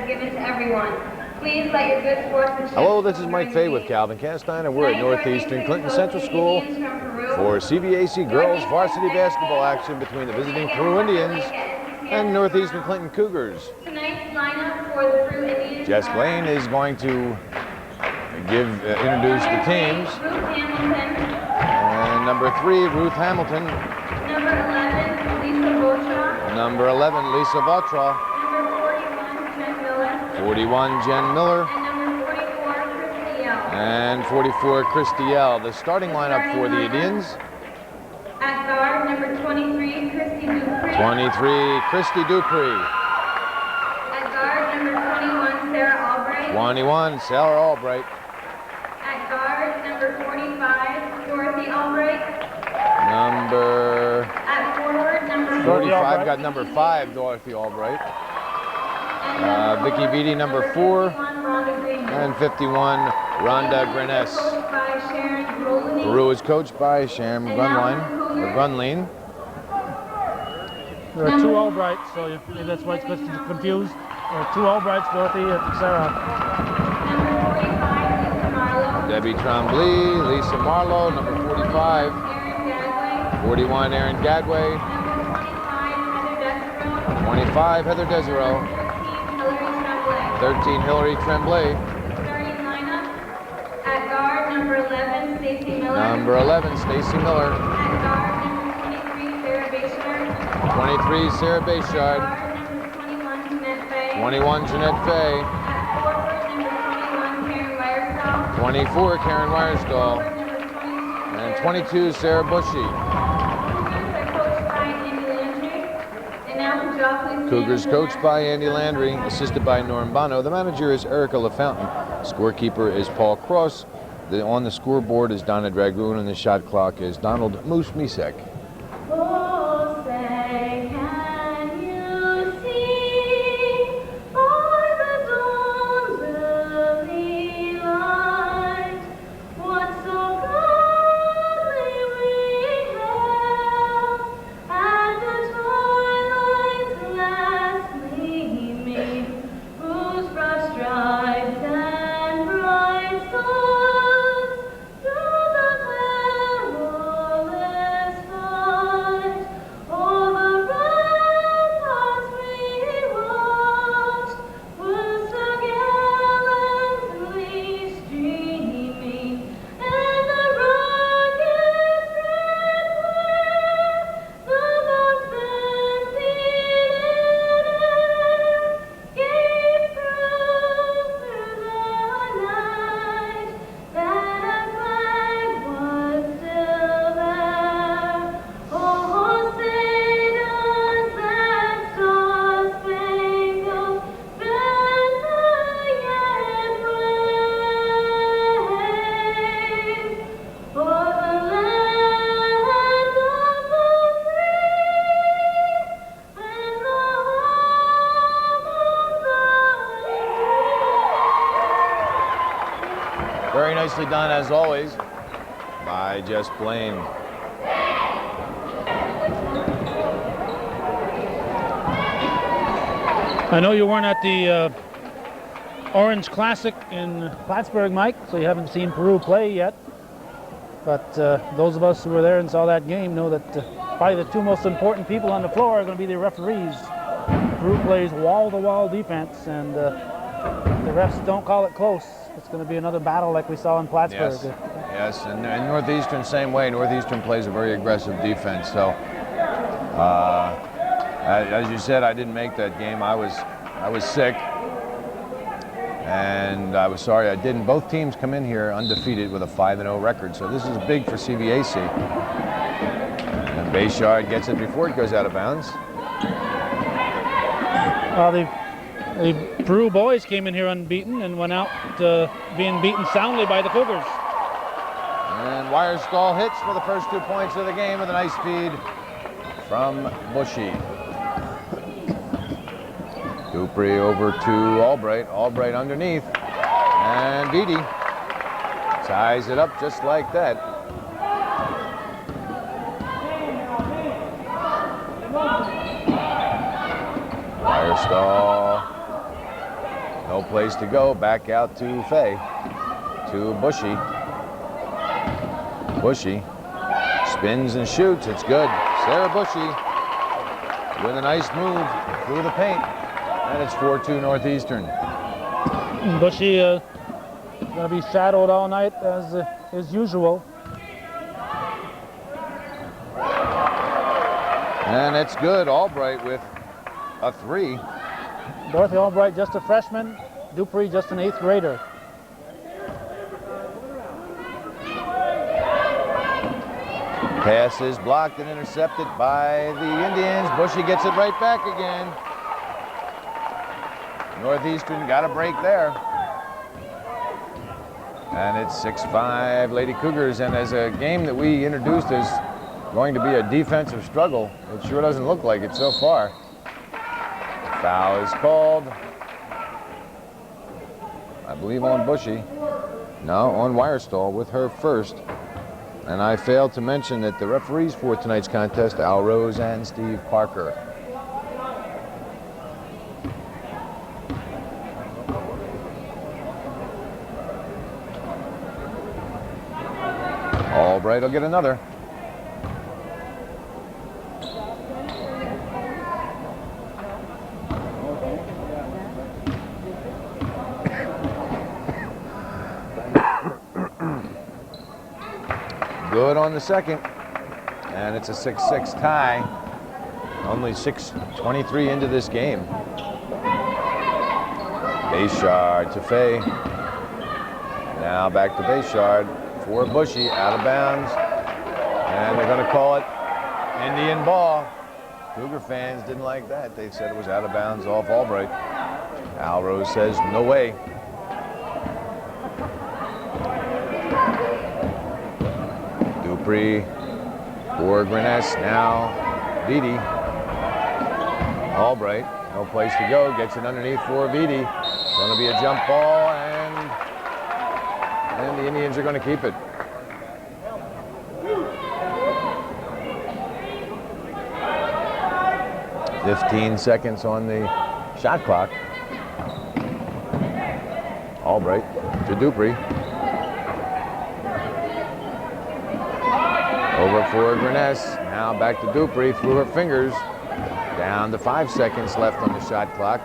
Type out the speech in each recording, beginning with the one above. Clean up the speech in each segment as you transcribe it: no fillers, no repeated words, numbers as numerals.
is given to everyone. Please let your good sportsmanship. Hello, this is Mike Fay with Calvin Castine, and we're at Northeastern Clinton Central School for CVAC girls varsity basketball action between the visiting Peru Indians and Northeastern Clinton Cougars. Tonight's lineup for the Peru Indians. Jess Blaine is going to introduce the teams. Ruth Hamilton. And number 3, Ruth Hamilton. Number 11, Lisa Vautra. Number 11, Lisa Vautra. Number 41, Jen Miller. Jen Miller. And number 44, Christy Yell. And 44, Christy Yell. The starting lineup for the Indians. At guard, number 23, Christy Dupree. 23, Christy Dupree. At guard, number 21, Sarah Albright. 21, Sarah Albright. At guard, number 45, Dorothy Albright. At forward, number 45, got number 5, Dorothy Albright. Vicky Beatty, number 4. And 51, Rhonda Grenes. Peru is coached by Sharon Grunlein. There are 2 Albrights, so maybe that's why it's confused. There are 2 Albrights, Dorothy and Sarah. Debbie Tremblay, Lisa Marlowe, number 45. 41, Erin Gadway. 25, Heather Desereau. 13, Hillary Tremblay. Starting lineup. At guard, number 11, Stacy Miller. Number 11, Stacy Miller. At guard, number 23, Sarah Bayshard. 23, Sarah Bayshard. At guard, number 21, Jeanette Fay. 21, Jeanette Fay. At forward, number 21, Karen Weierstahl. 24, Karen Weierstahl. Forward, number 22, And 22, Sarah Bushy. Cougars coached by Andy Landry, assisted by Norm Bono. The manager is Erica LaFountain. Scorekeeper is Paul Cross. On the scoreboard is Donna Dragoon, and the shot clock is Donald Moose Misek. Very nicely done, as always, by Jess Blaine. I know you weren't at the Orange Classic in Plattsburgh, Mike, so you haven't seen Peru play yet. But those of us who were there and saw that game know that probably the 2 most important people on the floor are going to be the referees. Peru plays wall-to-wall defense, and the refs don't call it close. It's going to be another battle like we saw in Plattsburgh. Yes, and Northeastern same way. Northeastern plays a very aggressive defense. So, as you said, I didn't make that game. I was sick, and I was sorry I didn't. Both teams come in here undefeated with a 5-0 record. So this is big for CVAC. And Bayshard gets it before it goes out of bounds. The Peru boys came in here unbeaten and went out being beaten soundly by the Cougars. And Weierstahl hits for the first 2 points of the game with a nice feed from Bushy. Dupree over to Albright. Albright underneath. And Beatty ties it up just like that. Weierstahl No place to go. Back out to Fay. To Bushy. Bushy spins and shoots. It's good. Sarah Bushy with a nice move through the paint. And it's 4-2 Northeastern. Bushy going to be shadowed all night as usual. And it's good. Albright with a 3. Dorothy Albright just a freshman. Dupree just an 8th grader. Pass is blocked and intercepted by the Indians. Bushy gets it right back again. Northeastern got a break there. And it's 6-5 Lady Cougars. And as a game that we introduced as going to be a defensive struggle, it sure doesn't look like it so far. Foul is called, I believe, on Bushy. No, on Wirestall with her first. And I failed to mention that the referees for tonight's contest, Al Rose and Steve Parker. Albright will get another. Good on the second, and it's a 6-6 tie. Only 6:23 into this game. Bayshard to Fay. Now back to Bayshard for Bushy, out of bounds, and they're going to call it Indian ball. Cougar fans didn't like that. They said it was out of bounds off Albright. Al Rose says no way. Dupree for Greness, now Beatty. Albright, no place to go, gets it underneath for Beatty. Going to be a jump ball, and the Indians are going to keep it. "15 seconds on the shot clock. Albright to Dupree. Over for Greness, now back to Dupree through her fingers. Down to 5 seconds left on the shot clock.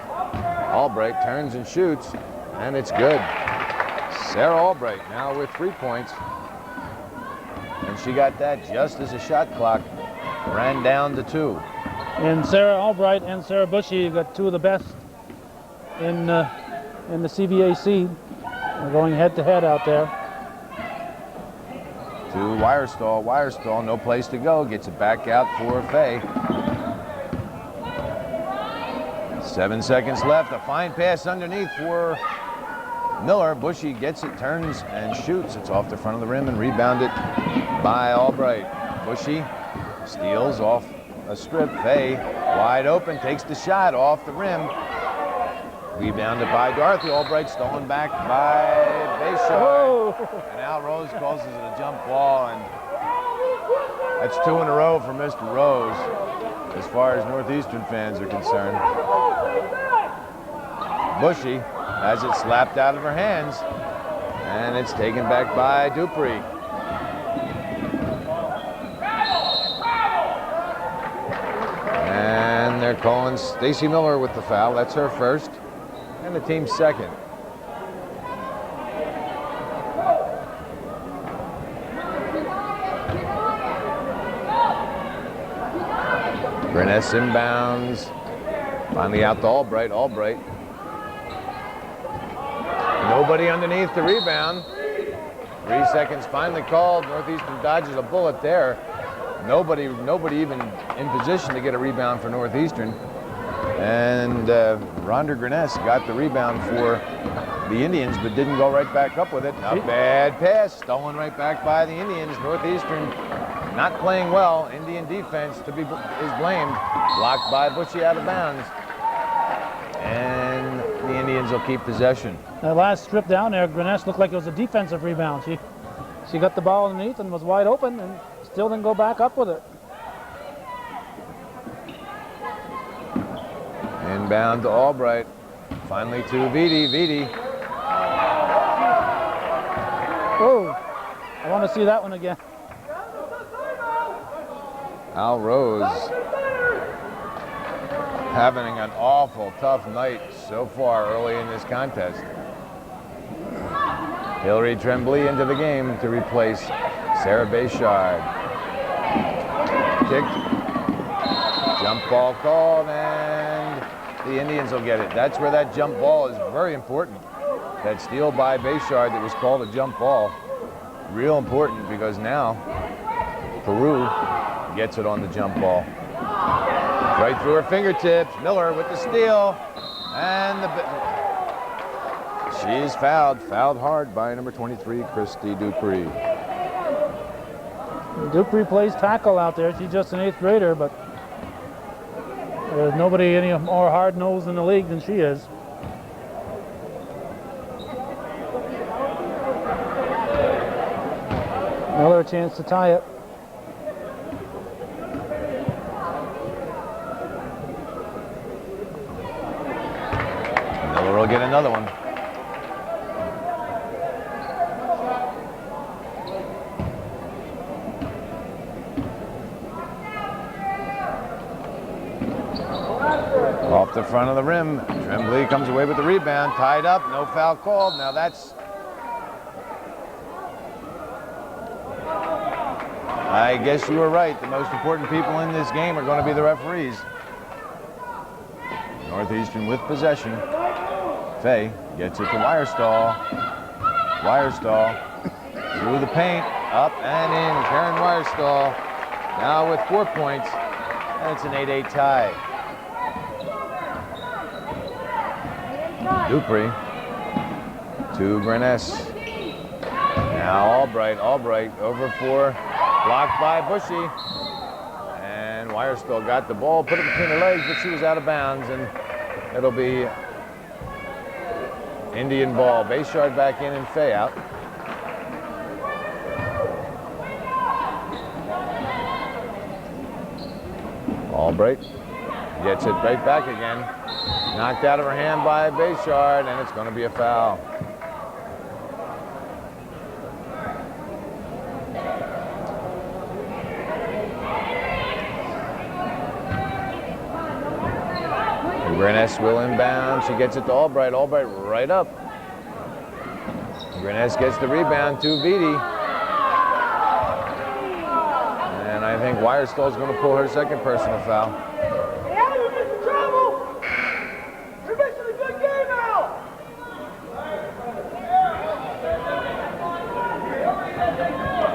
Albright turns and shoots, and it's good. Sarah Albright now with 3 points. And she got that just as the shot clock ran down to 2. And Sarah Albright and Sarah Bushy got 2 of the best in the CVAC. They're going head-to-head out there. To Wirestall. Wirestall, no place to go. Gets it back out for Fay. 7 seconds left. A fine pass underneath for Miller. Bushy gets it, turns, and shoots. It's off the front of the rim and rebounded by Albright. Bushy steals off a strip. Fay wide open, takes the shot off the rim. Rebounded by Dorothy. Albright stolen back by Bayshard. And Al Rose calls it a jump ball, and that's 2 in a row for Mr. Rose as far as Northeastern fans are concerned. Bushy has it slapped out of her hands, and it's taken back by Dupree. And they're calling Stacy Miller with the foul. That's her first. And the team's second. Greness inbounds. Finally out to Albright. Albright. Nobody underneath the rebound. 3 seconds finally called. Northeastern dodges a bullet there. Nobody even in position to get a rebound for Northeastern. And Rhonda Greness got the rebound for the Indians, but didn't go right back up with it. A bad pass, stolen right back by the Indians. Northeastern not playing well. Indian defense is blamed. Blocked by Bushy out of bounds. And the Indians will keep possession. That last strip down there, Greness looked like it was a defensive rebound. She got the ball underneath and was wide open and still didn't go back up with it. Inbound to Albright Finally to Vidi. Vidi. Oh, I want to see that one again. Al Rose having an awful tough night so far early in this contest. Hillary Tremblay into the game to replace Sarah Bayshard. Kicked. Jump ball called, and the Indians will get it. That's where that jump ball is very important. That steal by Bayshard that was called a jump ball. Real important because now Peru gets it on the jump ball. Right through her fingertips. Miller with the steal. And she's fouled. Fouled hard by number 23, Christy Dupree. Dupree plays tackle out there. She's just an 8th grader, but there's nobody any more hard-nosed in the league than she is. Another chance to tie it. Miller will get another one. Off the front of the rim. Tremblay comes away with the rebound. Tied up. No foul called. Now that's... I guess you were right. The most important people in this game are going to be the referees. Northeastern with possession. Fay gets it to Weierstall. Weierstall through the paint, up and in. Karen Weierstall now with 4 points, and it's an 8-8 tie. Dupree to Greness. Now Albright over for, blocked by Bushy. And Weierstall got the ball, put it between her legs, but she was out of bounds, and it'll be Indian ball. Bayshard back in and Fay out. Albright gets it right back again. Knocked out of her hand by Bayshard, and it's going to be a foul. Greness will inbound. She gets it to Albright. Albright right up. Greness gets the rebound to Vidi. And I think Weierstall's going to pull her second personal foul.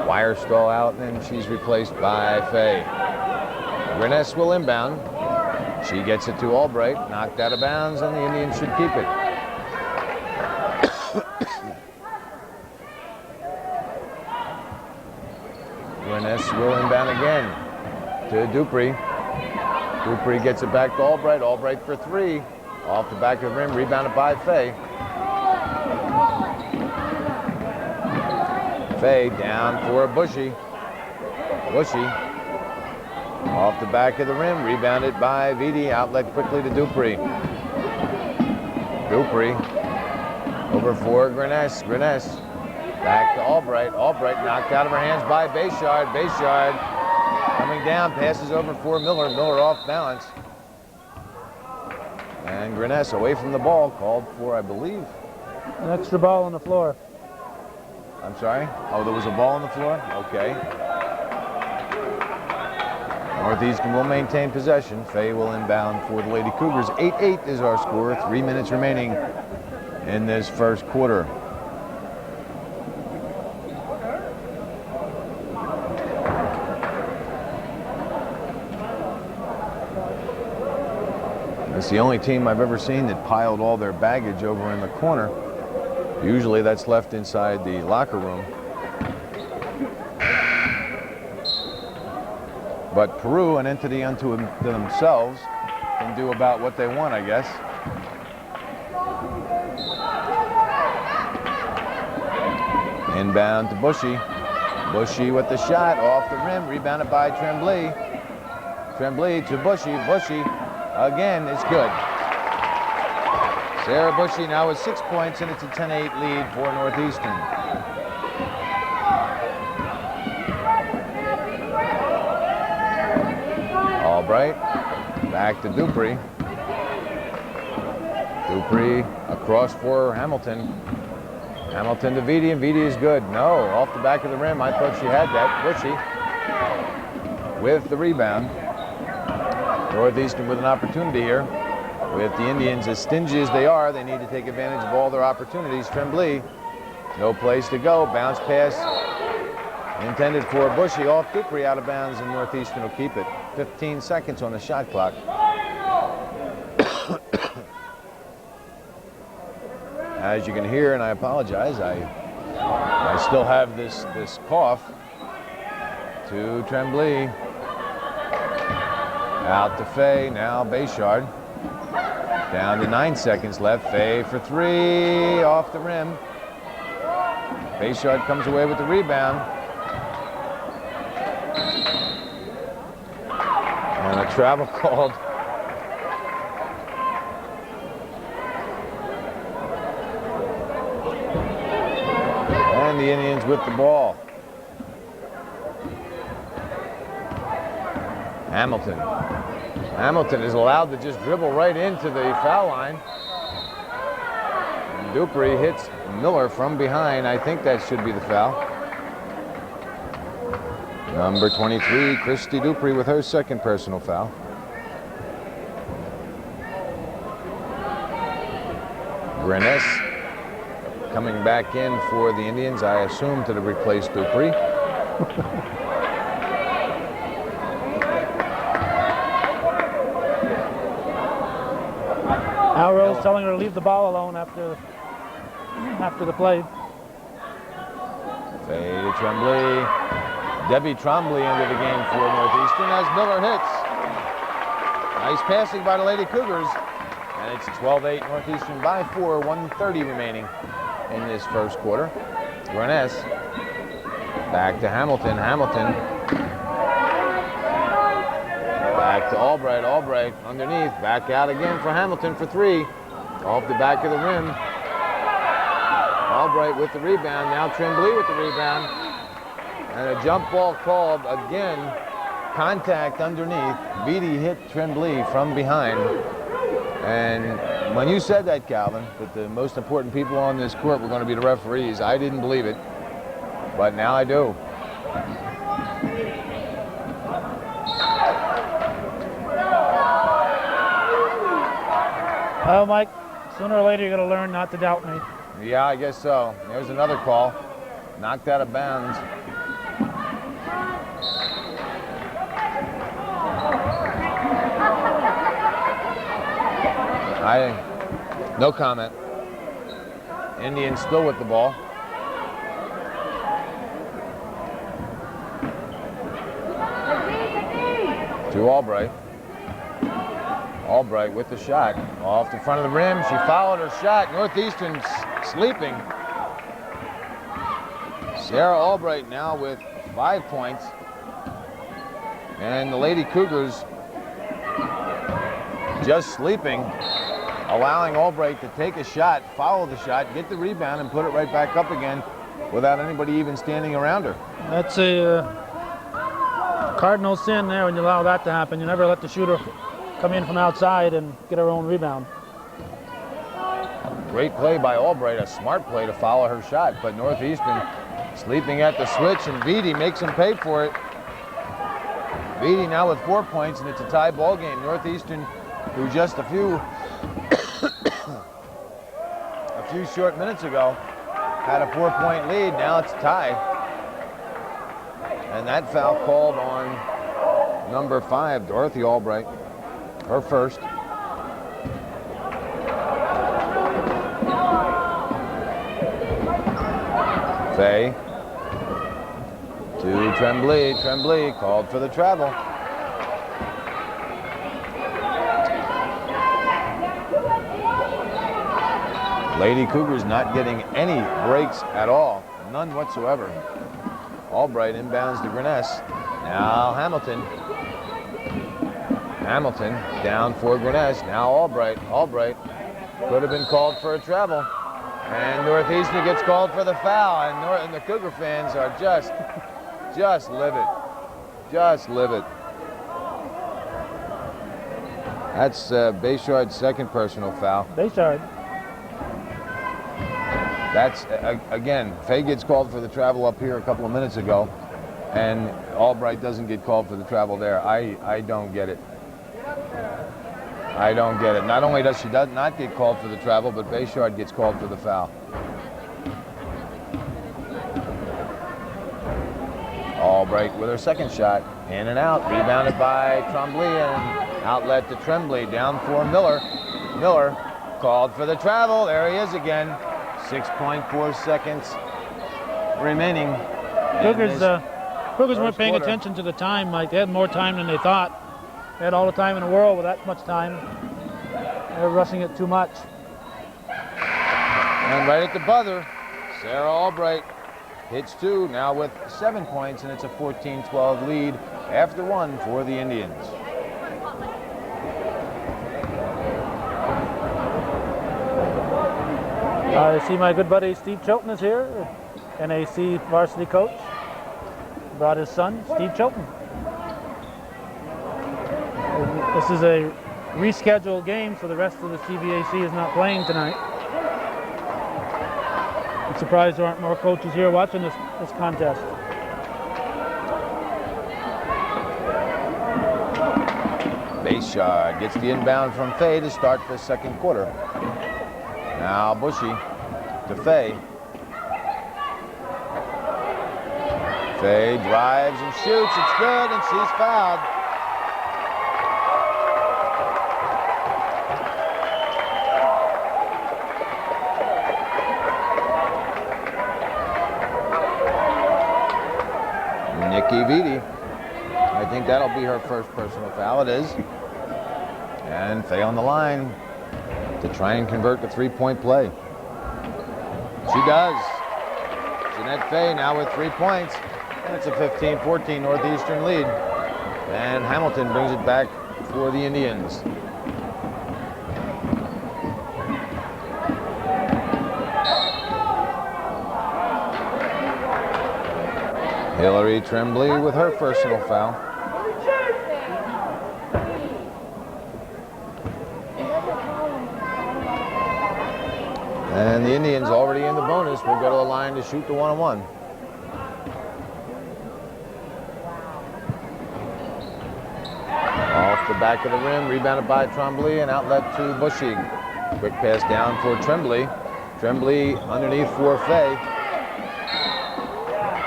Weierstall out, and she's replaced by Fay. Greness will inbound. She gets it to Albright, knocked out of bounds, and the Indians should keep it. Greness will inbound again to Dupree. Dupree gets it back to Albright. Albright for 3. Off the back of the rim, rebounded by Fay. Fay down for Bushy. Bushy off the back of the rim, rebounded by Vidi. Outlet quickly to Dupree. Dupree over for Greness. Greness back to Albright. Albright knocked out of her hands by Bayshard. Bayshard coming down, passes over for Miller. Miller off balance. And Greness away from the ball, called for, I believe, An extra ball on the floor. I'm sorry? Oh, there was a ball on the floor? Okay. Northeastern will maintain possession. Fay will inbound for the Lady Cougars. 8-8 is our score. 3 minutes remaining in this first quarter. It's the only team I've ever seen that piled all their baggage over in the corner. Usually that's left inside the locker room. But Peru, an entity unto themselves, can do about what they want, I guess. Inbound to Bushy. Bushy with the shot off the rim, rebounded by Tremblay. Tremblay to Bushy. Bushy again is good. Sarah Bushy now with 6 points, and it's a 10-8 lead for Northeastern. Albright, back to Dupree. Dupree across for Hamilton. Hamilton to Vitti, and Vitti is good. No, off the back of the rim. I thought she had that. Bushy with the rebound. Northeastern with an opportunity here. With the Indians as stingy as they are, they need to take advantage of all their opportunities. Tremblay, no place to go. Bounce pass intended for Bushy off Dupree, out of bounds, and Northeastern will keep it. 15 seconds on the shot clock. As you can hear, and I apologize, I still have this cough. To Tremblay. Out to Fay, now Bayshard. Down to 9 seconds left. Fay for 3, off the rim. Bayshard comes away with the rebound. And a travel called. And the Indians with the ball. Hamilton. Hamilton is allowed to just dribble right into the foul line. And Dupree hits Miller from behind. I think that should be the foul. Number 23, Christy Dupree, with her second personal foul. Grenes coming back in for the Indians, I assume to replace Dupree. Al Rose telling her to leave the ball alone after the play. Fay to Tremblay. Debbie Tremblay into the game for Northeastern as Miller hits. Nice passing by the Lady Cougars. And it's 12-8 Northeastern by 4, 1:30 remaining in this first quarter. Grenes back to Hamilton. Hamilton back to Albright. Albright underneath. Back out again for Hamilton for 3. Off the back of the rim. Albright with the rebound. Now Tremblay with the rebound. And a jump ball called again. Contact underneath. Vitti hit Tremblay from behind. And when you said that, Calvin, that the most important people on this court were going to be the referees, I didn't believe it. But now I do. Well, Mike, sooner or later you're going to learn not to doubt me. Yeah, I guess so. There's another call. Knocked out of bounds. No comment. Indians still with the ball. To Albright. Albright with the shot. Off the front of the rim. She fouled her shot. Northeastern sleeping. Sarah Albright now with 5 points. And the Lady Cougars just sleeping, allowing Albright to take a shot, follow the shot, get the rebound, and put it right back up again without anybody even standing around her. That's a cardinal sin there when you allow that to happen. You never let the shooter come in from outside and get her own rebound. Great play by Albright, a smart play to follow her shot, but Northeastern sleeping at the switch, and Vitti makes them pay for it. Vitti now with 4 points, and it's a tie ball game. Northeastern, who just a few short minutes ago had a 4-point lead, now it's a tie. And that foul called on number 5, Dorothy Albright, her first. Fay to Tremblay. Tremblay called for the travel. Lady Cougars not getting any breaks at all, none whatsoever. Albright inbounds to Grenes. Now Hamilton. Hamilton down for Grenes. Now Albright. Albright Could have been called for a travel. And Northeastern gets called for the foul, and the Cougar fans are just livid. Just livid. That's Bayshard's second personal foul. Bayshard. That's, again, Fay gets called for the travel up here a couple of minutes ago, and Albright doesn't get called for the travel there. I don't get it. I don't get it. Not only does she not get called for the travel, but Bayshard gets called for the foul. Albright with her second shot. In and out. Rebounded by Tremblay, and outlet to Tremblay. Down for Miller. Miller called for the travel. There he is again. 6.4 seconds remaining. Cougars weren't paying attention to the time, Mike. They had more time than they thought. They had all the time in the world with that much time. They were rushing it too much. And right at the buzzer, Sarah Albright hits 2, now with 7 points, and it's a 14-12 lead after 1 for the Indians. I see my good buddy Steve Chilton is here, NAC varsity coach. Brought his son, Steve Chilton. This is a rescheduled game, so the rest of the CVAC is not playing tonight. I'm surprised there aren't more coaches here watching this contest. Bayshard gets the inbound from Fay to start the second quarter. Now Bushy to Fay. Fay drives and shoots. It's good, and she's fouled. Nikki Vitti. I think that'll be her first personal foul. It is. And Fay on the line to try and convert the three-point play. She does. Jeanette Fay now with 3 points. And it's a 15-14 Northeastern lead. And Hamilton brings it back for the Indians. Hillary Tremblay with her personal foul. And the Indians already in the bonus will go to the line to shoot the one-on-one. Off the back of the rim, rebounded by Tremblay, and outlet to Bushy. Quick pass down for Tremblay. Tremblay underneath for Fay.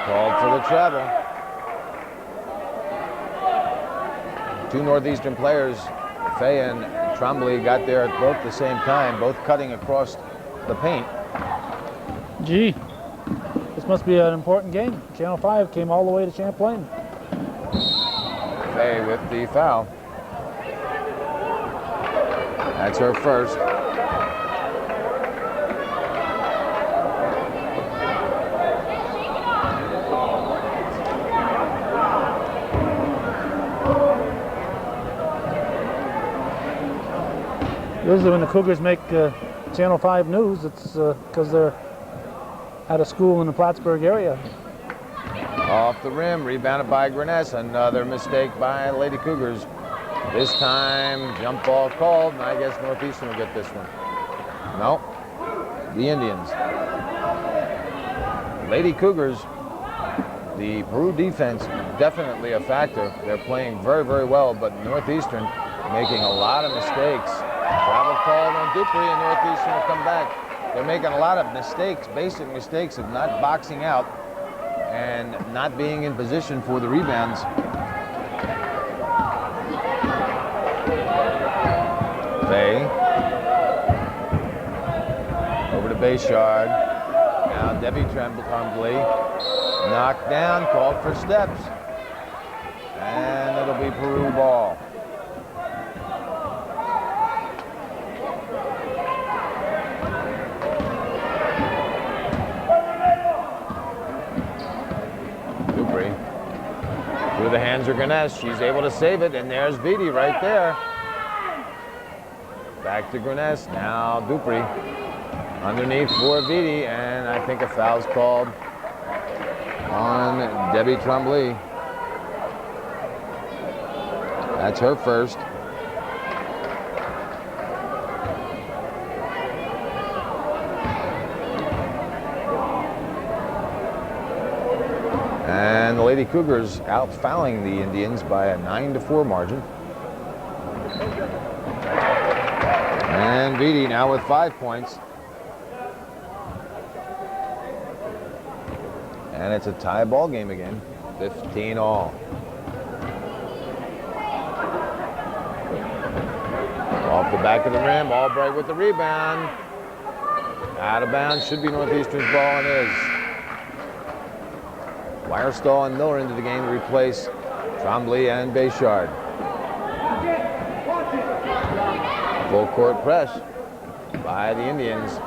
Called for the travel. Two Northeastern players, Fay and Tremblay, got there at both the same time, both cutting across the paint. Gee, this must be an important game. Channel 5 came all the way to Champlain. Fay with the foul. That's her first. Usually when the Cougars make Channel 5 news, it's because they're at a school in the Plattsburgh area. Off the rim, rebounded by Greness. Another mistake by Lady Cougars. This time, jump ball called, and I guess Northeastern will get this one. No, the Indians. Lady Cougars, the Peru defense, definitely a factor. They're playing very, very well, but Northeastern making a lot of mistakes. Travel called on Dupree, and Northeastern will come back. They're making a lot of mistakes, basic mistakes of not boxing out and not being in position for the rebounds. Fay. Over to Bayshard. Now Debbie Tremblay. Knocked down, called for steps. And it'll be Peru ball. Through the hands of Greness, she's able to save it, and there's Vitti right there. Back to Grenes. Now Dupree. Underneath for Vitti, and I think a foul's called on Debbie Tremblay. That's her first. And the Lady Cougars out fouling the Indians by a 9-4 margin. And Vitti now with 5 points. And it's a tie ball game again, 15 all. Off the back of the rim, Albright with the rebound. Out of bounds, should be Northeastern's ball, and is. Wirestall and Miller into the game to replace Tremblay and Bayshard. Full court press by the Indians.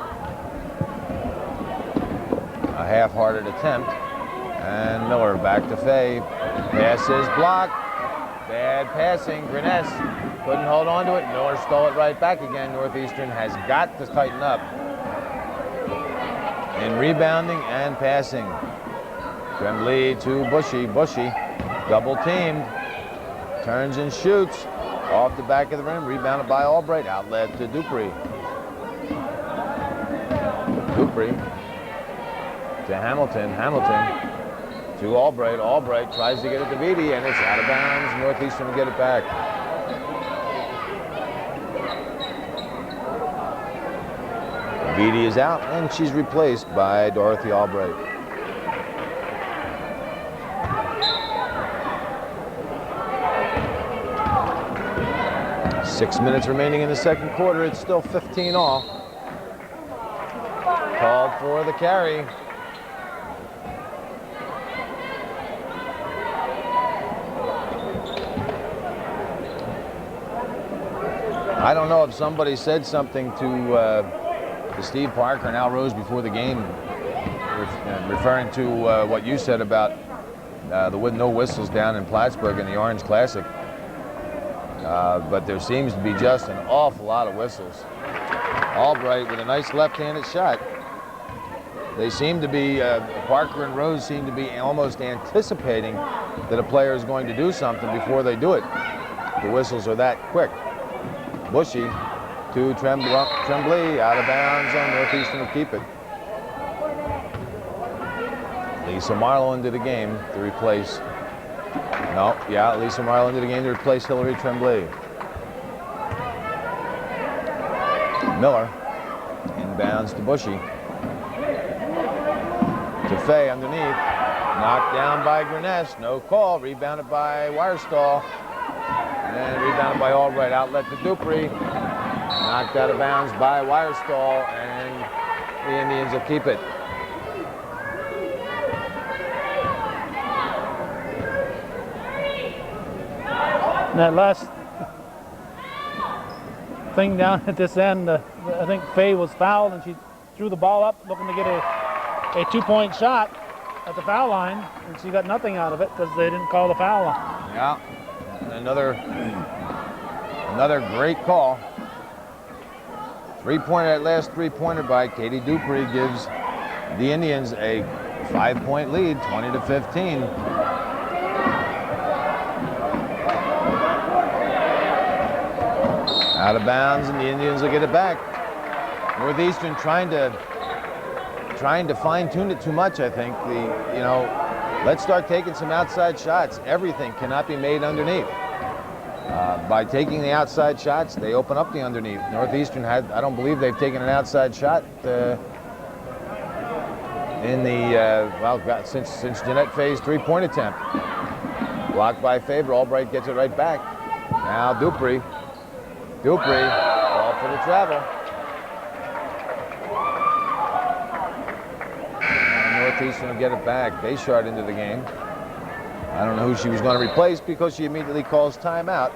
A half-hearted attempt, and Miller back to Fay. Pass is blocked. Bad passing. Grenes couldn't hold on to it. Miller stole it right back again. Northeastern has got to tighten up in rebounding and passing. Tremblay to Bushy. Bushy double teamed. Turns and shoots. Off the back of the rim. Rebounded by Albright. Outlet to Dupree. Dupree to Hamilton. Hamilton to Albright. Albright tries to get it to Vitti, and it's out of bounds. Northeastern will get it back. Vitti is out, and she's replaced by Dorothy Albright. Six minutes remaining in the second quarter. It's still 15 all. Called for the carry. I don't know if somebody said something to Steve Parker and Al Rose before the game, referring to what you said about the no whistles down in Plattsburgh in the Orange Classic. But there seems to be just an awful lot of whistles. Albright with a nice left-handed shot. They seem to be, Parker and Rose seem to be almost anticipating that a player is going to do something before they do it. The whistles are that quick. Bushy to Tremblay, out of bounds, and Northeastern will keep it. Lisa Marlowe into the game to replace, Lisa Marlowe into the game to replace Hillary Tremblay. Miller inbounds to Bushy. To Fay underneath. Knocked down by Grenes. No call. Rebounded by Wirestall. And rebounded by Albright. Outlet to Dupree. Knocked out of bounds by Wirestall. And the Indians will keep it. And that last thing down at this end, I think Fay was fouled, and she threw the ball up looking to get a two-point shot at the foul line, and she got nothing out of it because they didn't call the foul. Yeah, another great call. That last three-pointer by Katie Dupree gives the Indians a 5-point lead, 20-15. Out of bounds, and the Indians will get it back. Northeastern trying to fine-tune it too much, I think. Let's start taking some outside shots. Everything cannot be made underneath. By taking the outside shots, they open up the underneath. Northeastern I don't believe they've taken an outside shot in the, since Jeanette Fay's three-point attempt. Blocked by Faber. Albright gets it right back. Now Dupree, ball for the travel. And Northeastern will get it back. Bayshard into the game. I don't know who she was going to replace because she immediately calls timeout.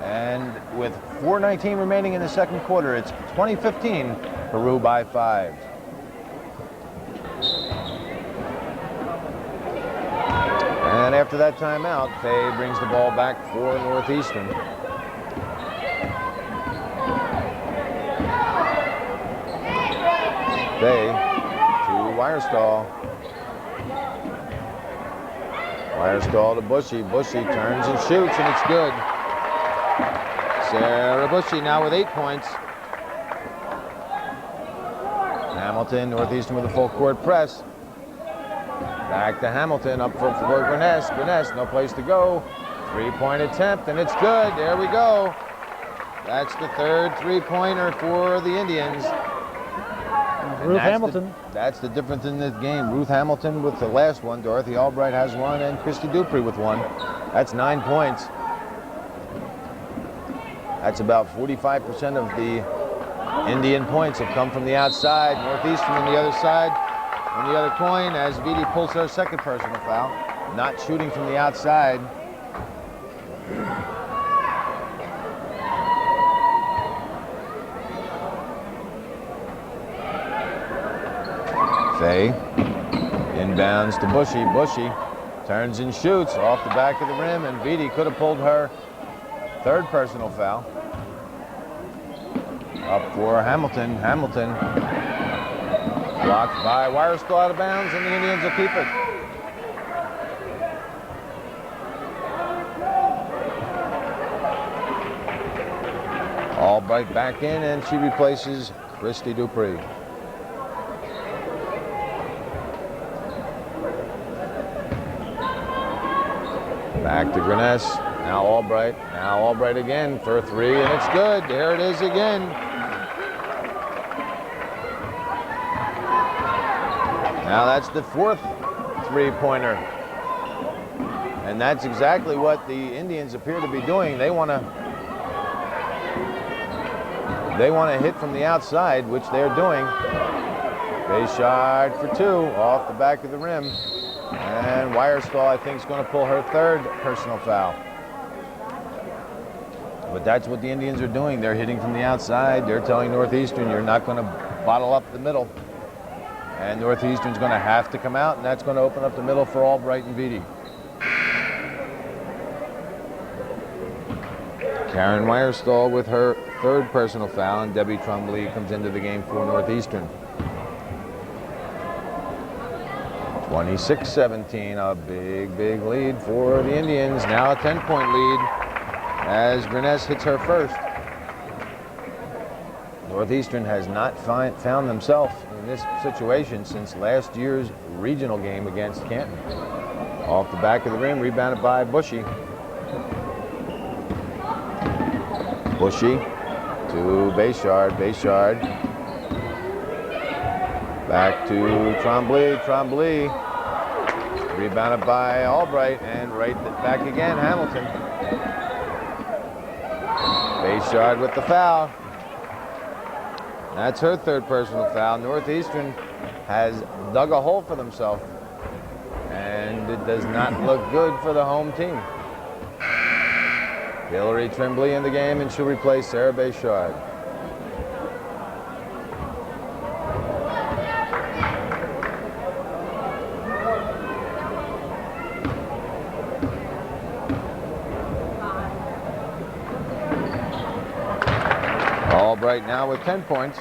And with 4:19 remaining in the second quarter, it's 20-15, Peru by 5. And after that timeout, Fay brings the ball back for Northeastern. Fay to Wirestall. Wirestall to Bushy. Bushy turns and shoots, and it's good. Sarah Bushy now with 8 points. Hamilton, Northeastern with a full court press. Back to Hamilton, up for Greness. Greness, no place to go. 3-point attempt, and it's good. There we go. That's the third 3-pointer for the Indians. Ruth Hamilton. That's the difference in this game. Ruth Hamilton with the last one. Dorothy Albright has one, and Christy Dupree with one. That's 9 points. That's about 45% of the Indian points have come from the outside. Northeastern on the other side. On the other coin, as Vidi pulls her second personal foul. Not shooting from the outside. Fay inbounds to Bushy. Bushy turns and shoots off the back of the rim, and Vidi could have pulled her third personal foul. Up for Hamilton. Hamilton blocked by Wirestall out of bounds, and the Indians will keep it. Albright back in, and she replaces Christy Dupree. Back to Greness. Now Albright. Now Albright again for 3, and it's good. There it is again. Now that's the fourth 3-pointer. And that's exactly what the Indians appear to be doing. They want to hit from the outside, which they're doing. Bayshard for 2 off the back of the rim. And Wirestall, I think, is going to pull her third personal foul. But that's what the Indians are doing. They're hitting from the outside. They're telling Northeastern, you're not going to bottle up the middle. And Northeastern's going to have to come out, and that's going to open up the middle for Albright and Vidi. Karen Wirestall with her third personal foul, and Debbie Trombley comes into the game for Northeastern. 26-17, a big lead for the Indians. Now a 10-point lead as Greness hits her first. Northeastern has not found themselves in this situation since last year's regional game against Canton. Off the back of the rim, rebounded by Bushy. Bushy to Bayshard. Bayshard back to Trombley. Trombley rebounded by Albright, and right back again, Hamilton. Bayshard with the foul. That's her third personal foul. Northeastern has dug a hole for themselves, and it does not look good for the home team. Hillary Tremblay in the game, and she'll replace Sarah Bayshard. Albright now with 10 points.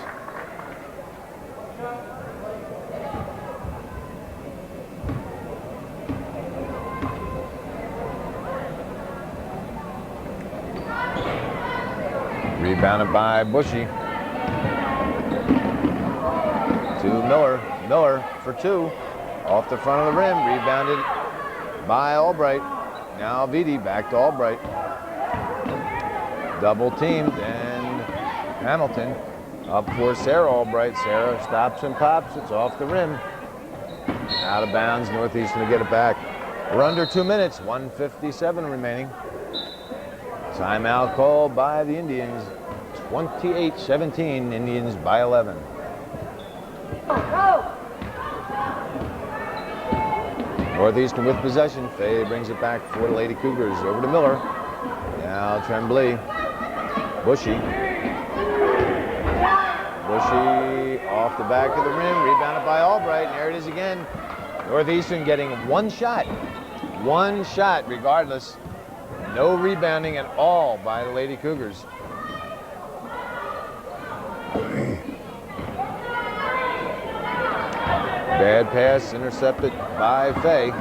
Rebounded by Bushy. To Miller. Miller for 2. Off the front of the rim. Rebounded by Albright. Now Vidi back to Albright. Double teamed, and Hamilton up for Sarah Albright. Sarah stops and pops. It's off the rim. Out of bounds. Northeastern to get it back. We're under 2 minutes. 1:57 remaining. Timeout called by the Indians. 28-17. Indians by 11. Northeastern with possession. Fay brings it back for the Lady Cougars. Over to Miller. Now Tremblay. Bushy. Bushy off the back of the rim. Rebounded by Albright. And there it is again. Northeastern getting one shot. One shot regardless. No rebounding at all by the Lady Cougars. Bad pass intercepted by Fay.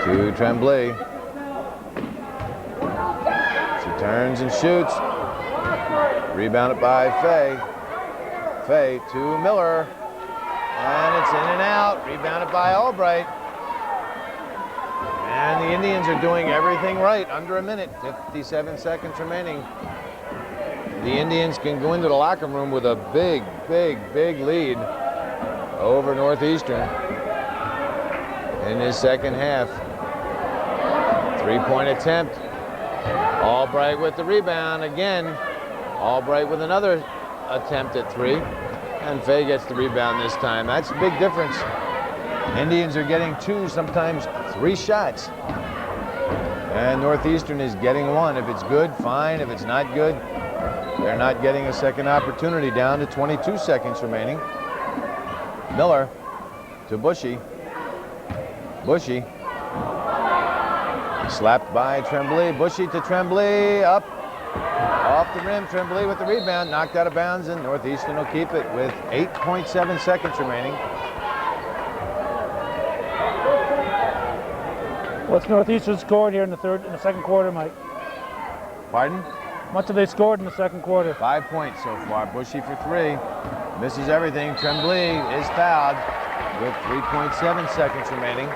To Tremblay. She turns and shoots. Rebounded by Fay. Fay to Miller. And it's in and out. Rebounded by Albright. And the Indians are doing everything right. Under a minute. 57 seconds remaining. The Indians can go into the locker room with a big, big, big lead over Northeastern in this second half. Three-point attempt. Albright with the rebound again. Albright with another attempt at three. And Fay gets the rebound this time. That's a big difference. Indians are getting 2, sometimes 3 shots. And Northeastern is getting 1. If it's good, fine. If it's not good, they're not getting a second opportunity. Down to 22 seconds remaining. Miller to Bushy. Bushy. Slapped by Tremblay. Bushy to Tremblay. Up. Off the rim. Tremblay with the rebound. Knocked out of bounds, and Northeastern will keep it with 8.7 seconds remaining. What's Northeastern scored here in the second quarter, Mike? Pardon? Much have they scored in the second quarter? 5 points so far. Bushy for 3. Misses everything. Tremblay is fouled with 3.7 seconds remaining.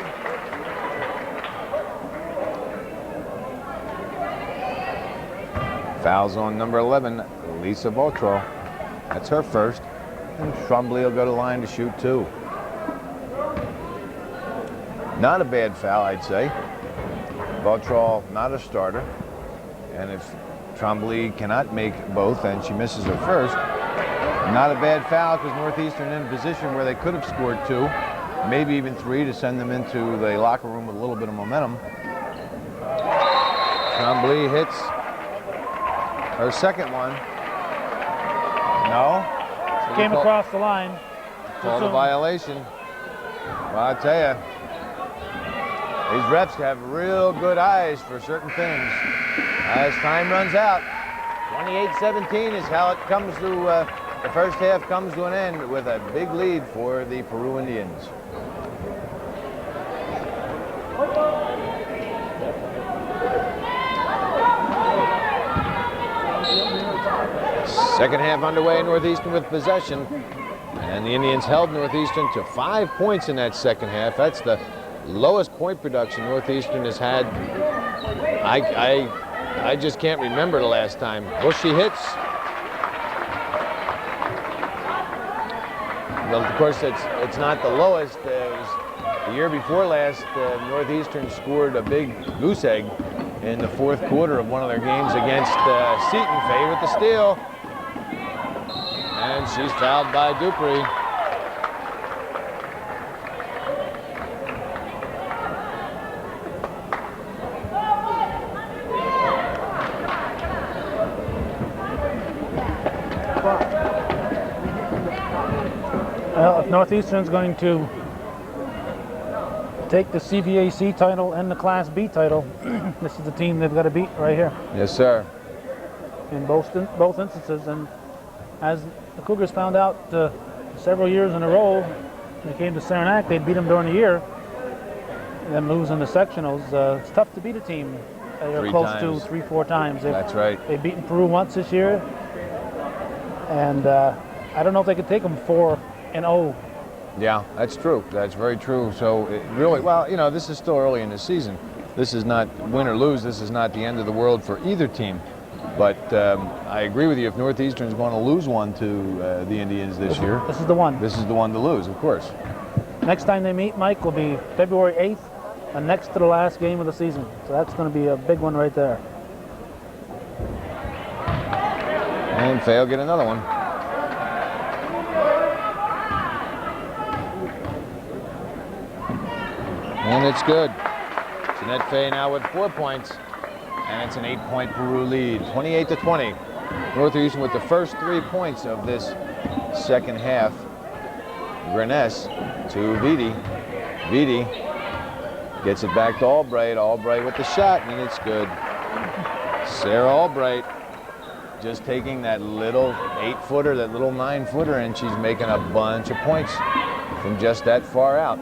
Fouls on number 11, Lisa Vautreau. That's her first. And Tremblay will go to the line to shoot 2. Not a bad foul, I'd say. Vautreau not a starter. And if Tremblay cannot make both and she misses her first, not a bad foul, because Northeastern in a position where they could have scored 2, maybe even 3 to send them into the locker room with a little bit of momentum. Tremblay hits her second one. No. So Came across the line. Called a violation. Well, I tell you, these refs have real good eyes for certain things. As time runs out, 28-17 is how it comes to, the first half comes to an end with a big lead for the Peru Indians. Second half underway, Northeastern with possession. And the Indians held Northeastern to 5 points in that second half. That's the lowest point production Northeastern has had. I just can't remember the last time. Bushy hits. Well, of course, it's not the lowest. It was the year before last, Northeastern scored a big goose egg in the fourth quarter of one of their games against Seton. Fay with the steal. And she's fouled by Dupree. Well, if Northeastern's going to take the CVAC title and the Class B title, this is the team they've got to beat right here. Yes, sir. In both instances. And as the Cougars found out several years in a row, when they came to Saranac, they'd beat them during the year. And then losing the sectionals. It's tough to beat a team they're close to 3-4 times. That's right. They've beaten Peru once this year. And I don't know if they could take them 4-0. Yeah, that's true. That's very true. So it really, well, you know, this is still early in the season. This is not win or lose. This is not the end of the world for either team. But I agree with you. If Northeastern is going to lose one to the Indians this year, this is the one. This is the one to lose, of course. Next time they meet, Mike, will be February 8th, and next to the last game of the season. So that's going to be a big one right there. And Fay will get another one. And it's good. Jeanette Fay now with 4 points. And it's an 8-point Peru lead, 28-20. Northeastern with the first 3 points of this second half. Grenes to Vitti. Vitti gets it back to Albright. Albright with the shot, and it's good. Sarah Albright just taking that little 8-footer, that little 9-footer, and she's making a bunch of points from just that far out.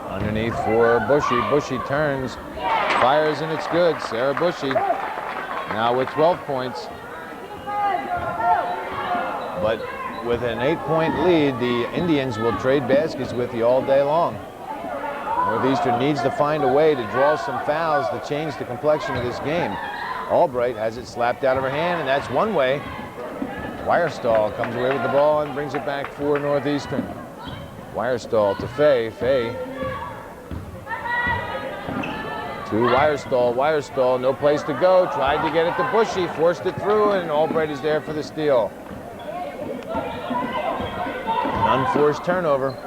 Underneath for Bushy. Bushy turns, fires, and it's good. Sarah Bushy now with 12 points. But with an 8-point lead, the Indians will trade baskets with you all day long. Northeastern needs to find a way to draw some fouls to change the complexion of this game. Albright has it slapped out of her hand, and that's one way. Weierstahl comes away with the ball and brings it back for Northeastern. Weierstahl to Fay. Fay to Weierstahl. Weierstahl, no place to go. Tried to get it to Bushy, forced it through, and Albright is there for the steal. An unforced turnover.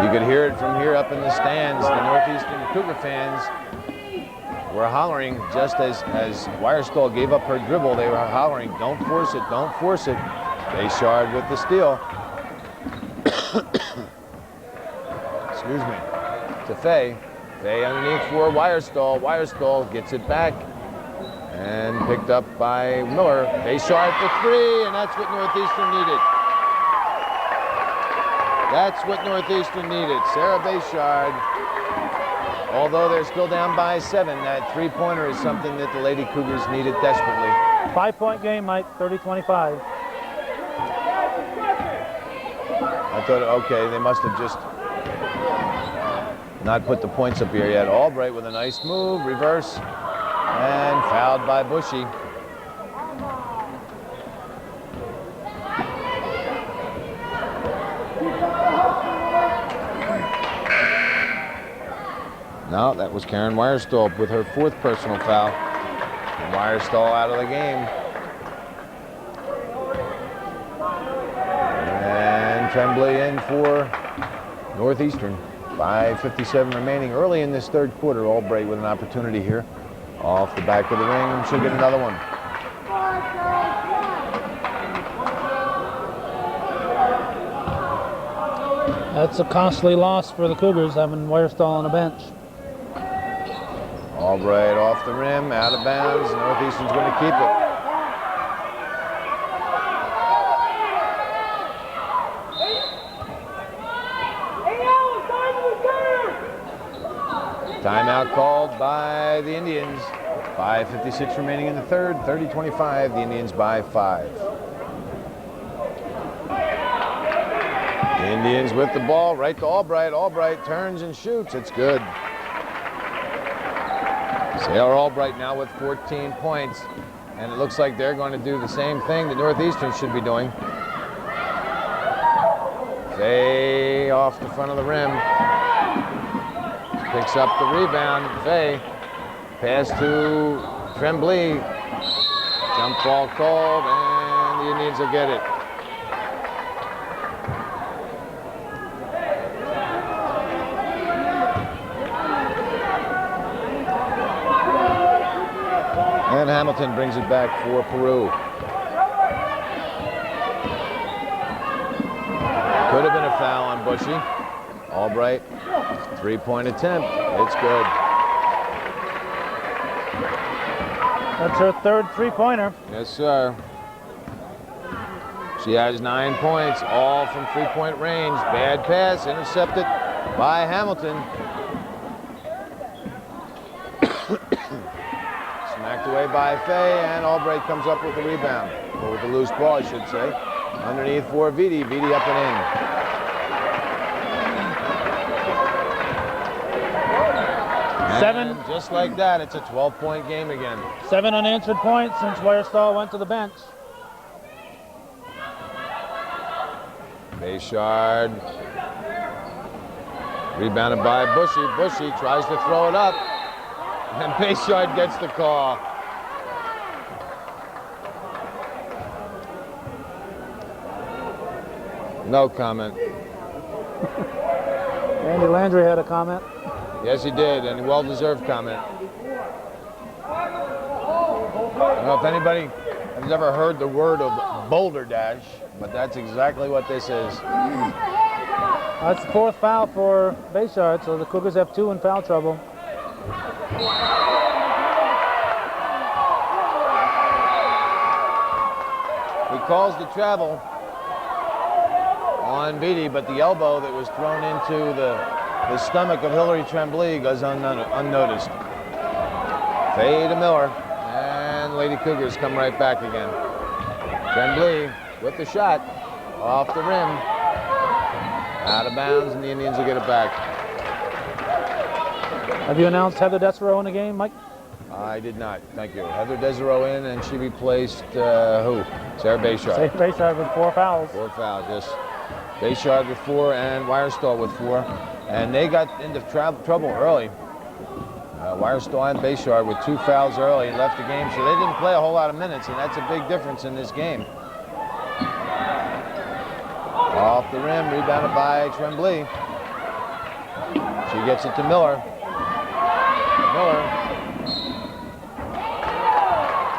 You could hear it from here up in the stands. The Northeastern Cougar fans were hollering just as Weierstahl gave up her dribble. They were hollering, don't force it, don't force it. Bayshard with the steal. Excuse me. To Fay. Fay underneath for Weierstahl. Weierstahl gets it back and picked up by Miller. Bayshard for 3, and that's what Northeastern needed. That's what Northeastern needed. Sarah Bayshard, although they're still down by 7, that 3-pointer is something that the Lady Cougars needed desperately. 5-point game, Mike, 30-25. I thought, okay, they must have just not put the points up here yet. Albright with a nice move, reverse, and fouled by Bushy. No, that was Karen Weierstahl with her 4th personal foul. And Weierstahl out of the game. And Tremblay in for Northeastern. 5:57 remaining early in this 3rd quarter. Albright with an opportunity here. Off the back of the ring, and she'll get another one. That's a costly loss for the Cougars, having Weierstahl on the bench. Albright off the rim, out of bounds. Northeastern's going to keep it. Timeout called by the Indians. 5:56 remaining in the 3rd. 30-25. The Indians by 5. The Indians with the ball right to Albright. Albright turns and shoots. It's good. Sailor Albright now with 14 points, and it looks like they're going to do the same thing that Northeastern should be doing. Fay off the front of the rim. Picks up the rebound. Fay. Pass to Tremblay. Jump ball called, and the Indians will get it. And Hamilton brings it back for Peru. Could have been a foul on Bushy. Albright, 3-point attempt. It's good. That's her 3rd 3-pointer. Yes, sir. She has 9 points, all from 3-point range. Bad pass, intercepted by Hamilton. Smacked away by Fay, and Albright comes up with the rebound. Or with the loose ball, I should say. Underneath for Vitti. Vitti up and in. And just like that, it's a 12-point game again. 7 unanswered points since Weierstahl went to the bench. Bayshard. Rebounded by Bushy. Bushy tries to throw it up. And Bayshard gets the call. No comment. Andy Landry had a comment. Yes, he did, and a well-deserved comment. I don't know if anybody has ever heard the word of Boulder Dash, but that's exactly what this is. That's the 4th foul for Bayshard, so the Cougars have 2 in foul trouble. He calls the travel on Beatty, but the elbow that was thrown into the stomach of Hillary Tremblay goes unnoticed. Fade to Miller, and Lady Cougars come right back again. Tremblay with the shot, off the rim, out of bounds, and the Indians will get it back. Have you announced Heather Desereau in the game, Mike? I did not, thank you. Heather Desereau in, and she replaced who? Sarah Bayshard. Sarah Bayshard with 4 fouls. 4 fouls, yes. Bayshard with 4 and Wirestall with 4. And they got into trouble early. Wirestall and Bayshard with 2 fouls early left the game, so they didn't play a whole lot of minutes, and that's a big difference in this game. Off the rim, rebounded by Tremblay. She gets it to Miller. Miller.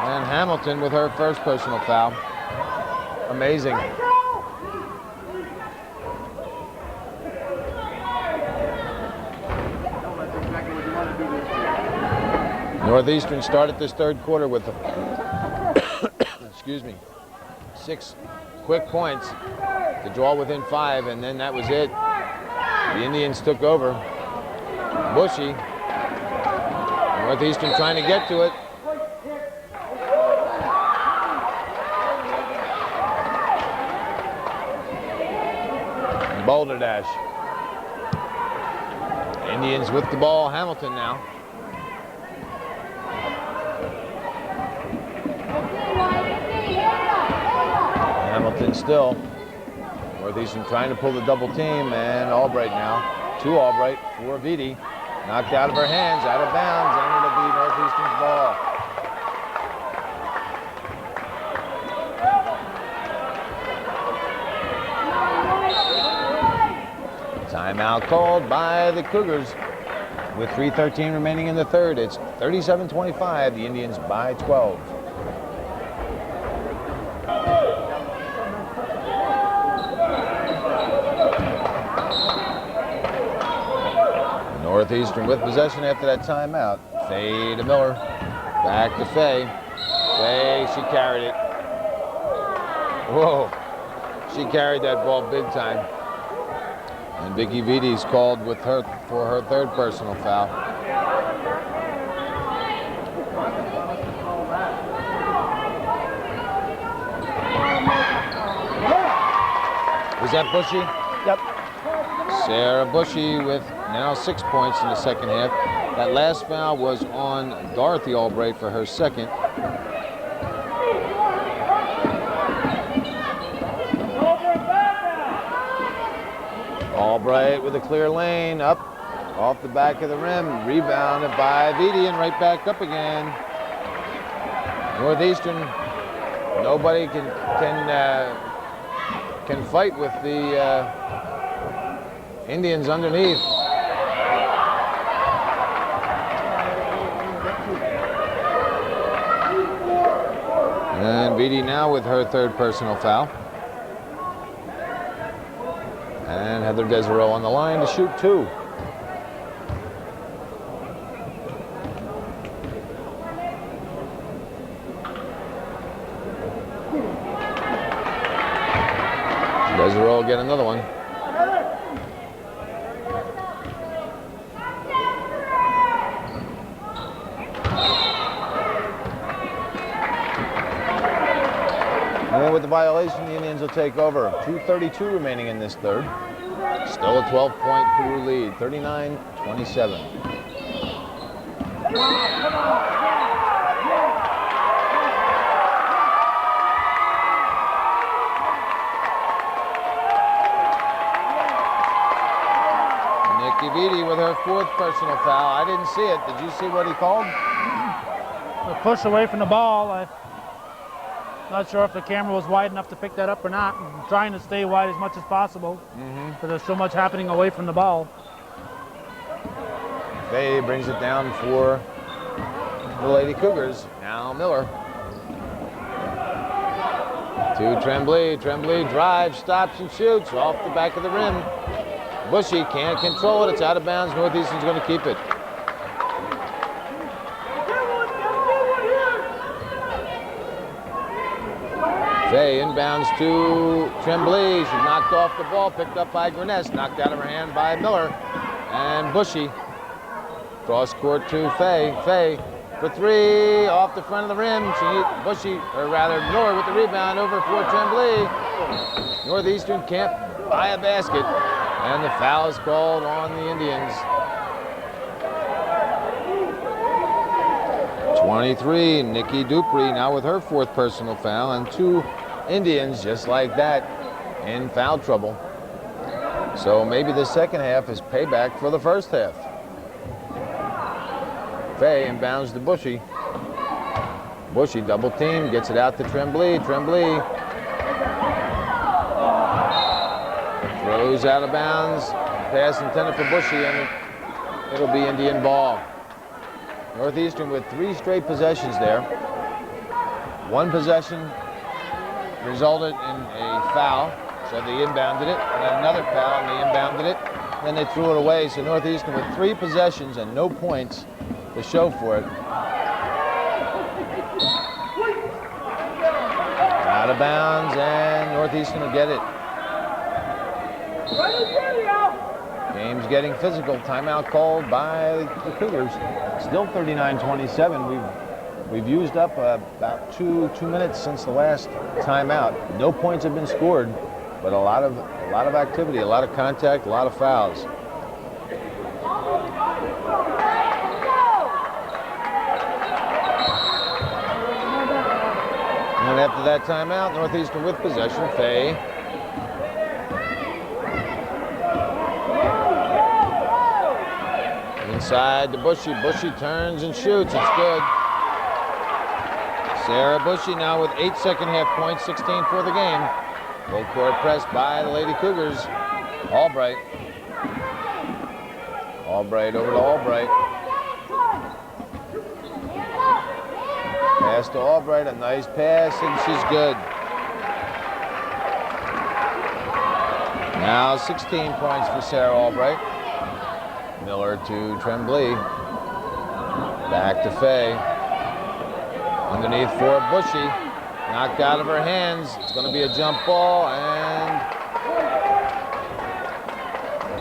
And Hamilton with her first personal foul. Amazing. Northeastern started this third quarter with excuse me, 6 quick points to draw within 5, and then that was it. The Indians took over. Bushy. Northeastern trying to get to it. Boulder dash. Indians with the ball. Hamilton now. Hamilton still. Northeastern trying to pull the double team, and Albright now. To Albright for Vitti. Knocked out of her hands, out of bounds, and it'll be Northeastern's ball. Timeout called by the Cougars with 3:13 remaining in the third. It's 37-25, the Indians by 12. Northeastern with possession after that timeout. Faye to Miller. Back to Faye. Faye, she carried it. Whoa. She carried that ball big time. And Vicky Vitti's called with her for her third personal foul. Was that Bushy? Yep. Sarah Bushy with now 6 points in the second half. That last foul was on Dorothy Albright for her second. Albright with a clear lane, up off the back of the rim, rebounded by Vitti, and right back up again. Northeastern, nobody can fight with the Indians underneath. And Vitti now with her third personal foul. And Heather Desereau on the line to shoot 2. Desereau will get another one. And with the violation, the Indians will take over. 2:32 remaining in this third. Still a 12-point Peru lead, 39-27. Nikki Vitti with her fourth personal foul. I didn't see it. Did you see what he called? A push away from the ball. I'm not sure if the camera was wide enough to pick that up or not. I'm trying to stay wide as much as possible, but there's so much happening away from the ball. Faye brings it down for the Lady Cougars. Now Miller. To Tremblay. Tremblay drives, stops, and shoots off the back of the rim. Bushy can't control it. It's out of bounds. Northeastern's going to keep it. Fay inbounds to Tremblay. She knocked off the ball, picked up by Greness, knocked out of her hand by Miller. And Bushy. Cross court to Fay. Fay for three, off the front of the rim. Bushy, or rather Miller with the rebound over for Tremblay. Northeastern can't buy a basket. And the foul is called on the Indians. 23, Nikki Dupree now with her fourth personal foul, and 2 Indians just like that in foul trouble. So maybe the second half is payback for the first half. Fay inbounds to Bushy. Bushy double team, gets it out to Tremblay. Tremblay throws out of bounds. Pass intended for Bushy, and it'll be Indian ball. Northeastern with 3 straight possessions there. 1 possession resulted in a foul, so they inbounded it, and then another foul, and they inbounded it, and then they threw it away. So Northeastern with 3 possessions and no points to show for it. Out of bounds, and Northeastern will get it. Game's getting physical. Timeout called by the Cougars. Still 39-27. We've used up about two minutes since the last timeout. No points have been scored, but a lot of activity, a lot of contact, a lot of fouls. And after that timeout, Northeastern with possession. Fay. Inside to Bushy. Bushy turns and shoots. It's good. Sarah Bushy now with 8 second half points, 16 for the game. Full court press by the Lady Cougars. Albright. Albright over to Albright. Pass to Albright, a nice pass, and she's good. Now 16 points for Sarah Albright. Miller to Tremblay. Back to Fay. Underneath for Bushy. Knocked out of her hands. It's going to be a jump ball, and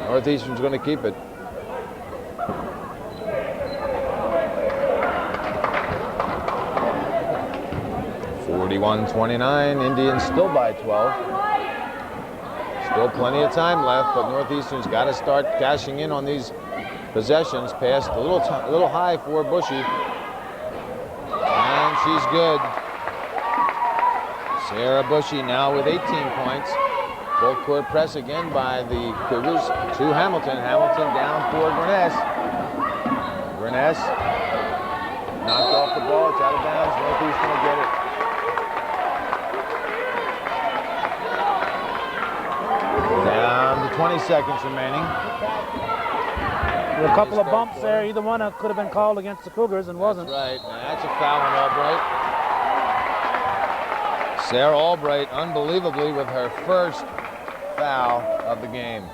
Northeastern's going to keep it. (41-29). Indians still by 12. Still plenty of time left, but Northeastern's got to start cashing in on these possessions. Passed a little high for Bushy, and she's good. Sarah Bushy now with 18 points. Full court press again by the Cougars to Hamilton. Hamilton down for Greness. Greness knocked off the ball. It's out of bounds. Northeastern will get it. Down to 20 seconds remaining. There were a couple of bumps there. Either one could have been called against the Cougars and wasn't. That's right. Now that's a foul on Albright. Sarah Albright, unbelievably, with her first foul of the game.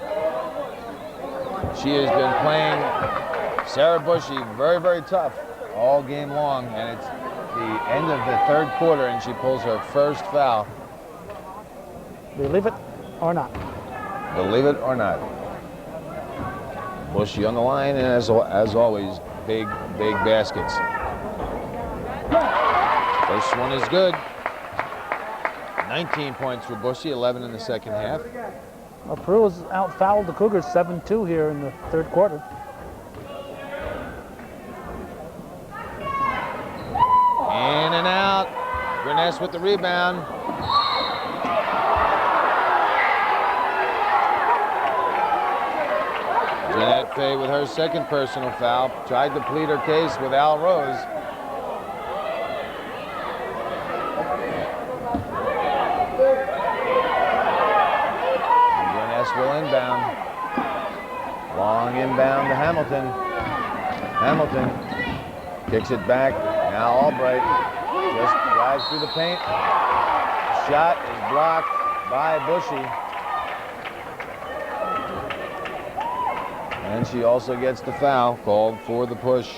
She has been playing Sarah Bushy very, very tough all game long, and it's the end of the third quarter, and she pulls her first foul. Believe it or not. Believe it or not. Bushy on the line, and as always, big baskets. First one is good. 19 points for Bushy, 11 in the second half. Well, Peru has out-fouled the Cougars 7-2 here in the third quarter. In and out. Greness with the rebound. Jeanette Fay with her second personal foul. Tried to plead her case with Al Rose. Will inbound. Long inbound to Hamilton. Hamilton kicks it back. Now Albright just drives through the paint. Shot is blocked by Bushy. And she also gets the foul called for the push.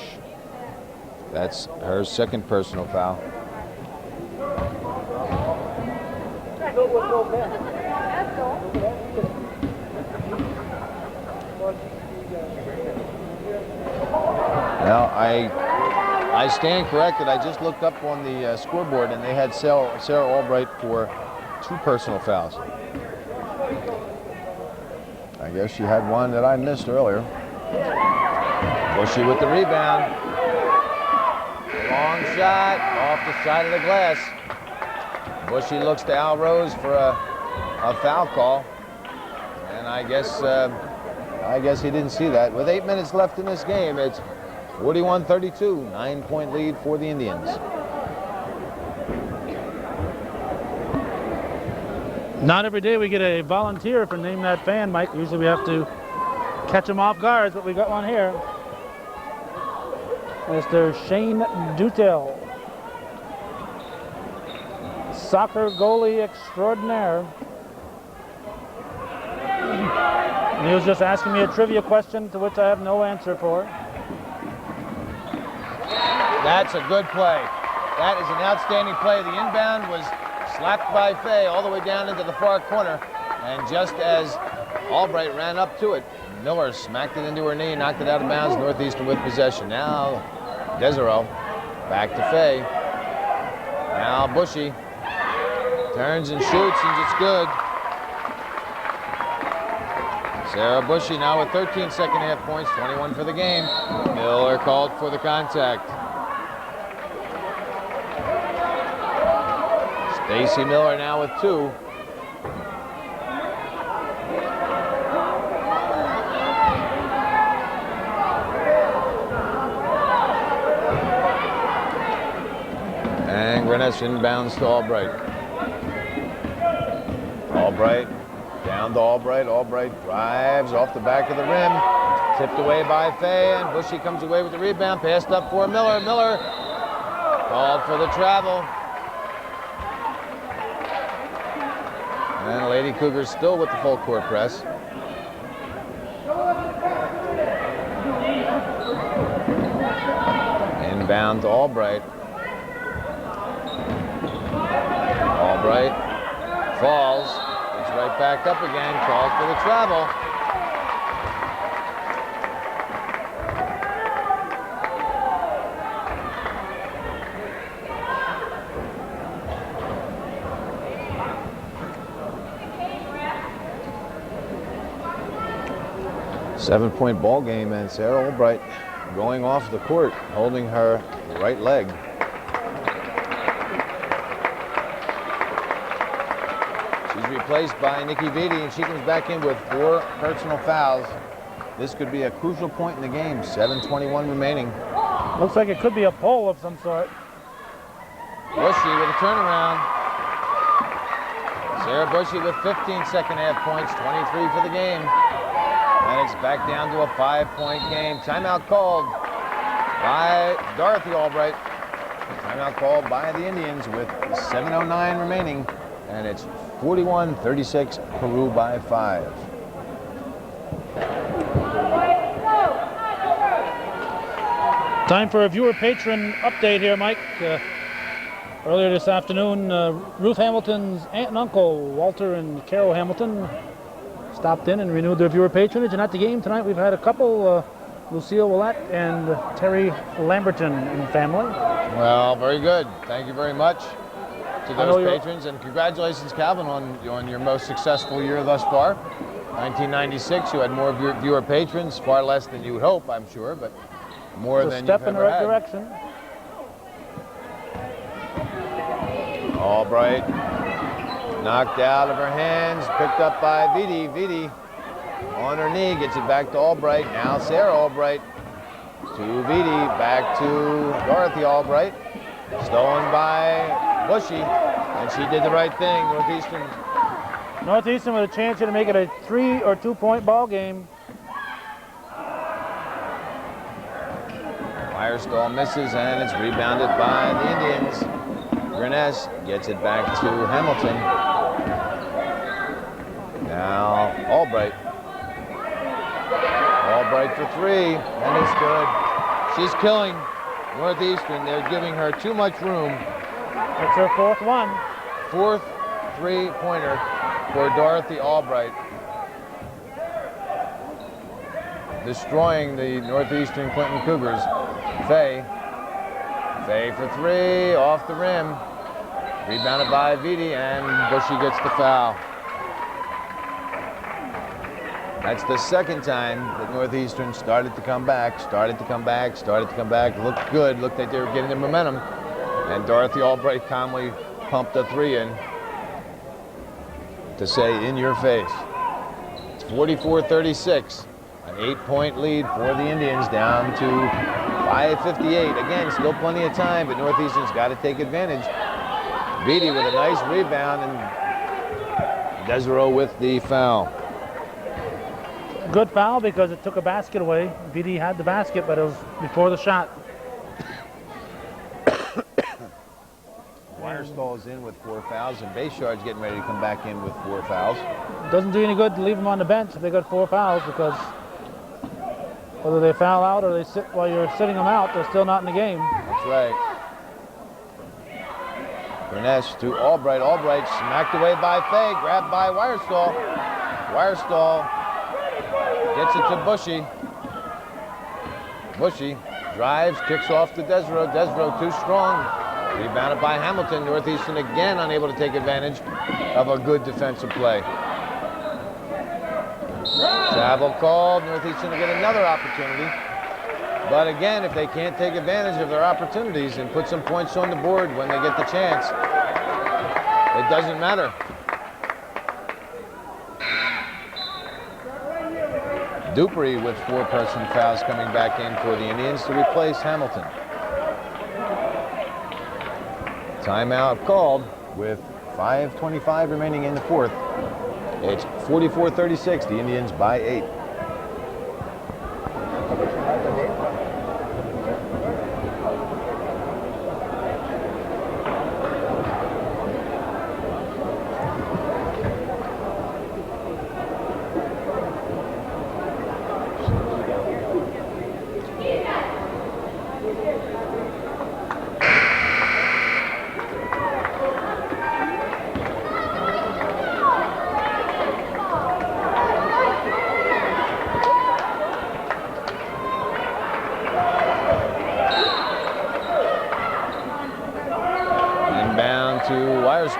That's her second personal foul. Now, I stand corrected. I just looked up on the scoreboard, and they had Sarah Albright for 2 personal fouls. I guess she had one that I missed earlier. Bushy with the rebound. Long shot off the side of the glass. Bushy looks to Al Rose for a foul call, and I guess he didn't see that. With 8 minutes left in this game, it's 41-32, 9-point lead for the Indians. Not every day we get a volunteer for Name That Fan, Mike. Usually we have to catch them off guard, but we got one here. Mr. Shane Dutel. Soccer goalie extraordinaire. And he was just asking me a trivia question to which I have no answer for. That's a good play. That is an outstanding play. The inbound was slapped by Fay all the way down into the far corner. And just as Albright ran up to it, Miller smacked it into her knee, knocked it out of bounds. Northeastern with possession. Now Desereau back to Fay. Now Bushy turns and shoots, and it's good. Sarah Bushy now with 13 second-half points, 21 for the game. Miller called for the contact. Stacy Miller now with 2. And Grenes inbounds to Albright. Albright down to Albright. Albright drives off the back of the rim. Tipped away by Fay, and Bushy comes away with the rebound. Passed up for Miller. Miller called for the travel. And the Lady Cougars still with the full court press. Inbound to Albright. Albright falls. It's right back up again. Calls for the travel. Seven-point ball game, and Sarah Albright going off the court, holding her right leg. She's replaced by Nikki Vitti, and she comes back in with 4 personal fouls. This could be a crucial point in the game. 7:21 remaining. Looks like it could be a pole of some sort. Bushy with a turnaround. Sarah Bushy with 15 second-half points, 23 for the game. And it's back down to a 5-point game. Timeout called by Dorothy Albright. Timeout called by the Indians with 7:09 remaining. And it's 41-36, Peru by 5. Time for a viewer patron update here, Mike. Earlier this afternoon, Ruth Hamilton's aunt and uncle, Walter and Carol Hamilton, stopped in and renewed their viewer patronage. And at the game tonight, we've had a couple, Lucille Willett and Terry Lamberton and family. Well, very good. Thank you very much to those patrons. And congratulations, Calvin, on your most successful year thus far. 1996, you had more viewer patrons, far less than you would hope, I'm sure, but more than you've ever had. A step in the right direction. Albright knocked out of her hands, picked up by Vitti. Vitti on her knee, gets it back to Albright. Now Sarah Albright to Vitti, back to Dorothy Albright. Stolen by Bushy, and she did the right thing. Northeastern with a chance here to make it a 3 or 2 point ball game. Firestall misses, and it's rebounded by the Indians. Grenes gets it back to Hamilton. Now Albright. Albright for 3, and it's good. She's killing Northeastern. They're giving her too much room. That's her 4th one. 4th three-pointer for Dorothy Albright, destroying the Northeastern Clinton Cougars. Faye for three, off the rim. Rebounded by Vitti, and Bushy gets the foul. That's the second time that Northeastern started to come back. Looked good, looked like they were getting the momentum. And Dorothy Albright calmly pumped a three in to say, in your face. It's 44-36, an 8-point lead for the Indians, down to 5:58. Again, still plenty of time, but Northeastern's got to take advantage. Vitti with a nice rebound, and Desero with the foul. Good foul because it took a basket away. Vitti had the basket, but it was before the shot. Weierstall is in with 4 fouls, and Bayshard's getting ready to come back in with 4 fouls. It doesn't do any good to leave them on the bench if they got 4 fouls, because whether they foul out or they sit while you're sitting them out, they're still not in the game. That's right. Burness to Albright. Albright smacked away by Faye, grabbed by Weierstall. Weierstall gets it to Bushy. Bushy drives, kicks off to Desero. Desero too strong. Rebounded by Hamilton. Northeastern again unable to take advantage of a good defensive play. Travel called. Northeastern to get another opportunity. But again, if they can't take advantage of their opportunities and put some points on the board when they get the chance, it doesn't matter. Dupree with 4 personal fouls coming back in for the Indians to replace Hamilton. Timeout called with 5:25 remaining in the fourth. It's 44-36, the Indians by 8.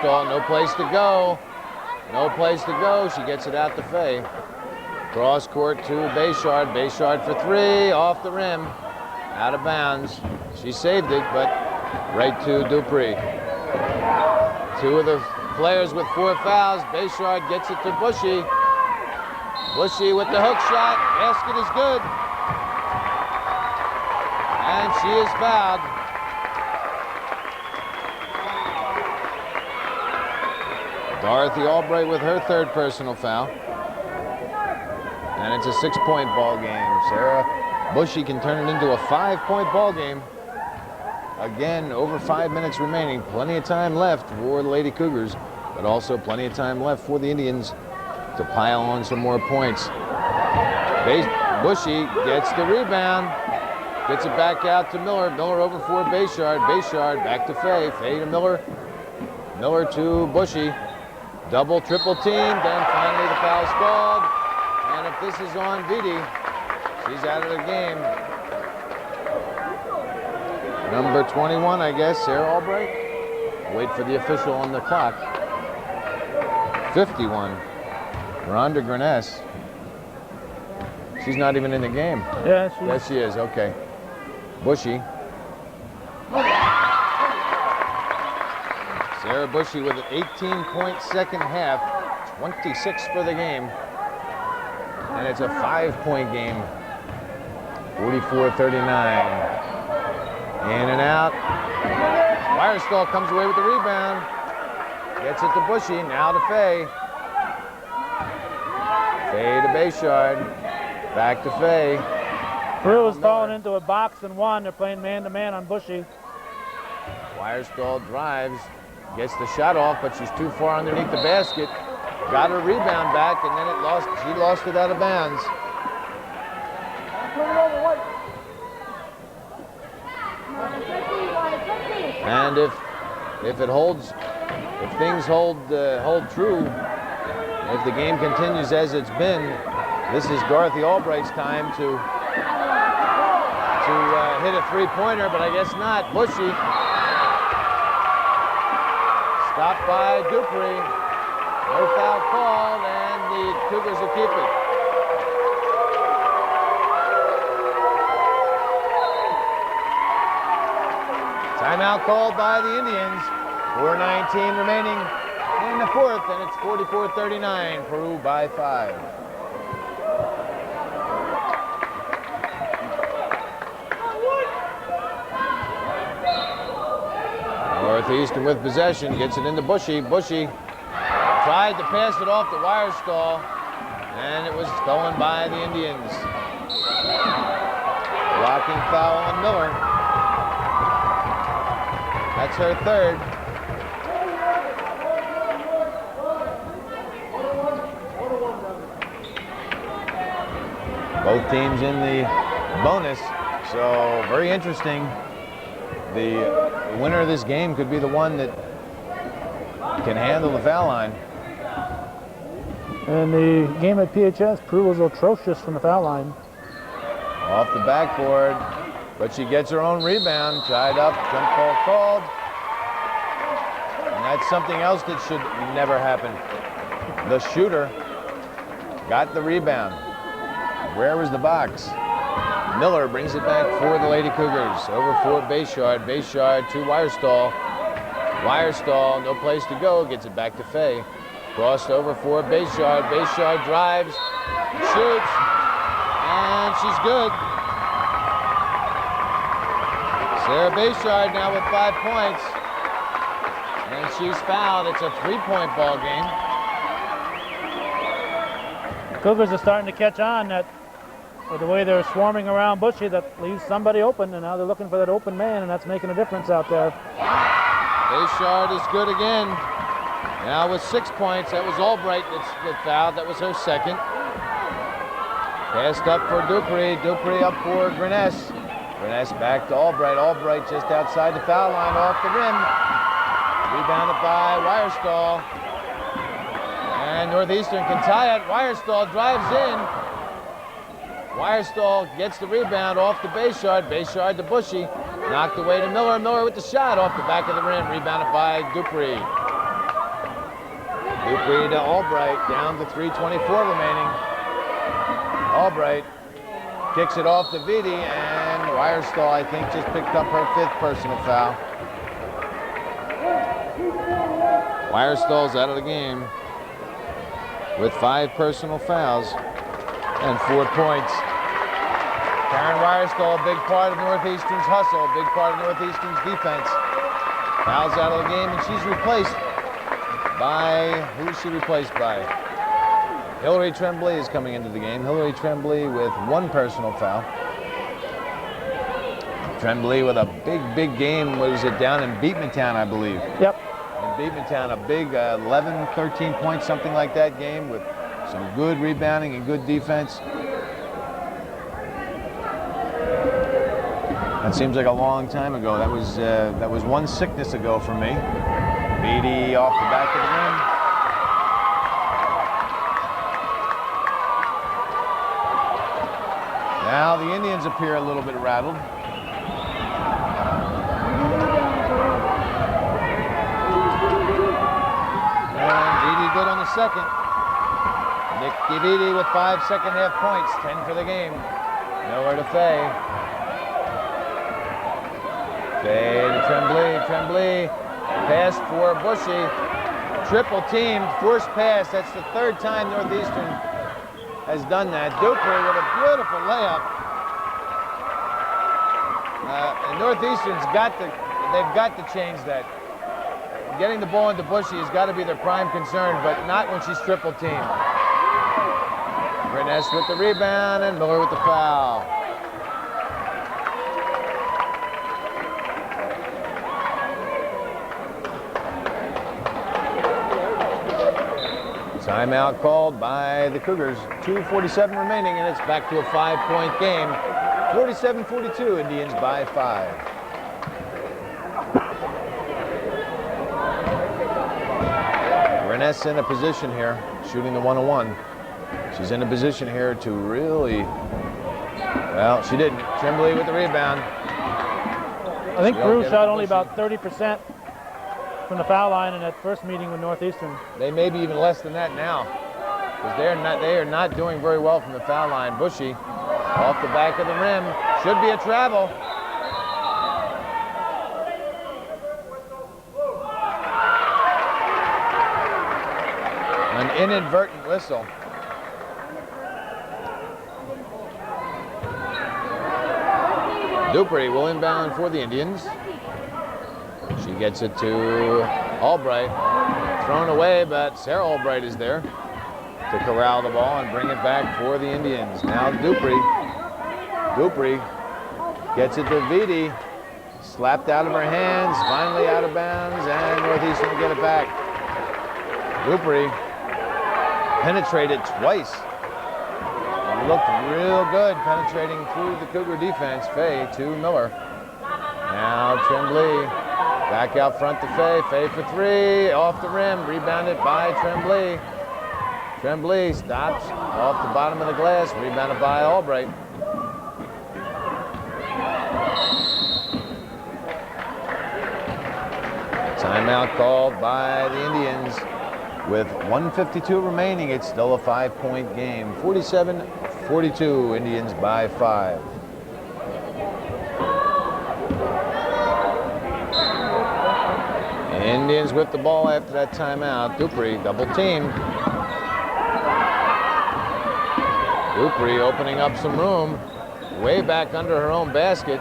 No place to go. No place to go. She gets it out to Faye. Cross court to Bayshard. Bayshard for 3, off the rim. Out of bounds. She saved it, but right to Dupree. 2 of the players with 4 fouls. Bayshard gets it to Bushy. Bushy with the hook shot. Basket is good. And she is fouled. Dorothy Albright with her 3rd personal foul. And it's a 6-point ball game. Sarah Bushy can turn it into a 5-point ball game. Again, over 5 minutes remaining. Plenty of time left for the Lady Cougars, but also plenty of time left for the Indians to pile on some more points. Bushy gets the rebound. Gets it back out to Miller. Miller over for Bayshard. Bayshard back to Faye. Faye to Miller. Miller to Bushy. Double, triple team, then finally the foul's called. And if this is on Vitti, she's out of the game. Number 21, I guess, Sarah Albright. Wait for the official on the clock. 51, Rhonda Greness. She's not even in the game. Yeah, yes, she is, okay. Bushy. Sarah Bushy with an 18-point second half, 26 for the game. And it's a 5-point game, 44-39. In and out. Weierstall comes away with the rebound. Gets it to Bushy, now to Faye. Faye to Bayshard. Back to Faye. Peru is falling into a box and 1. They're playing man-to-man on Bushy. Weierstall drives. Gets the shot off, but she's too far underneath the basket. Got her rebound back, and then she lost it out of bounds. And if it holds if things hold true, if the game continues as it's been, this is Dorothy Albright's time to hit a three-pointer, but I guess not. Bushy. Stopped by Dupree. No foul called, and the Cougars will keep it. Timeout called by the Indians. 4:19 remaining in the fourth, and it's 44-39. Peru by 5. Northeastern with possession, gets it into Bushy. Bushy tried to pass it off to Wirestall, and it was stolen by the Indians. Blocking foul on Miller. That's her third. Both teams in the bonus, so very interesting. The winner of this game could be the one that can handle the foul line. In the game at PHS, Peru was atrocious from the foul line. Off the backboard, but she gets her own rebound. Tied up, jump ball called. And that's something else that should never happen. The shooter got the rebound. Where was the box? Miller brings it back for the Lady Cougars. Over for Bayshard. Bayshard to Wirestall. Wirestall, no place to go, gets it back to Fay. Crossed over for Bayshard. Bayshard drives, shoots, and she's good. Sarah Bayshard now with 5 points. And she's fouled. It's a three-point ball game. Cougars are starting to catch on that with the way they're swarming around Bushy, that leaves somebody open, and now they're looking for that open man, and that's making a difference out there. Bayshard is good again. Now with 6 points. That was Albright that fouled. That was her second. Passed up for Dupree. Dupree up for Greness. Greness back to Albright. Albright just outside the foul line, off the rim. Rebounded by Wirestall. And Northeastern can tie it. Wirestall drives in. Wirestall gets the rebound off to Bayshard. Bayshard to Bushy. Knocked away to Miller. Miller with the shot off the back of the rim. Rebounded by Dupree. Dupree to Albright. Down to 3:24 remaining. Albright kicks it off to Vitti, and Wirestall, I think, just picked up her 5th personal foul. Wirestall's out of the game with 5 personal fouls and 4 points. Karen Wirestall, a big part of Northeastern's hustle, a big part of Northeastern's defense. Fouls out of the game, and she's replaced by, who is she replaced by? Hillary Tremblay is coming into the game. Hillary Tremblay with 1 personal foul. Tremblay with a big game. What was it, down in Beatmantown, I believe? Yep. In Beatmantown, a big 11, 13 points, something like that game, with some good rebounding and good defense. That seems like a long time ago. That was one sickness ago for me. Beatty off the back of the rim. Now the Indians appear a little bit rattled. And Beatty good on the second. Nikki Beatty with 5 second-half points, 10 for the game. Nowhere to Fay. Fay to Tremblay. Tremblay passed for Bushy. Triple teamed, forced pass. That's the 3rd time Northeastern has done that. Dupree with a beautiful layup. And Northeastern's they've got to change that. Getting the ball into Bushy has got to be their prime concern, but not when she's triple teamed. Greness with the rebound and Miller with the foul. Timeout called by the Cougars. 2:47 remaining, and it's back to a 5-point game. 47-42, Indians by 5. Greness in a position here, shooting the 101. She's in a position here to really, well, she didn't. Tremblay with the rebound. I think Peru shot only about 30% from the foul line in that first meeting with Northeastern. They may be even less than that now, because they are not doing very well from the foul line. Bushy off the back of the rim. Should be a travel. An inadvertent whistle. Dupree will inbound for the Indians. She gets it to Albright. Thrown away, but Sarah Albright is there to corral the ball and bring it back for the Indians. Now Dupree. Dupree gets it to Vitti. Slapped out of her hands, finally out of bounds, and Northeastern will get it back. Dupree penetrated twice. Looked real good penetrating through the Cougar defense. Fay to Miller. Now Tremblay back out front to Fay. Fay for three, off the rim, rebounded by Tremblay. Tremblay stops off the bottom of the glass, rebounded by Albright. Timeout called by the Indians. With 1:52 remaining, it's still a 5-point game. 47-42, Indians by 5. Indians with the ball after that timeout. Dupree double team. Dupree opening up some room, way back under her own basket.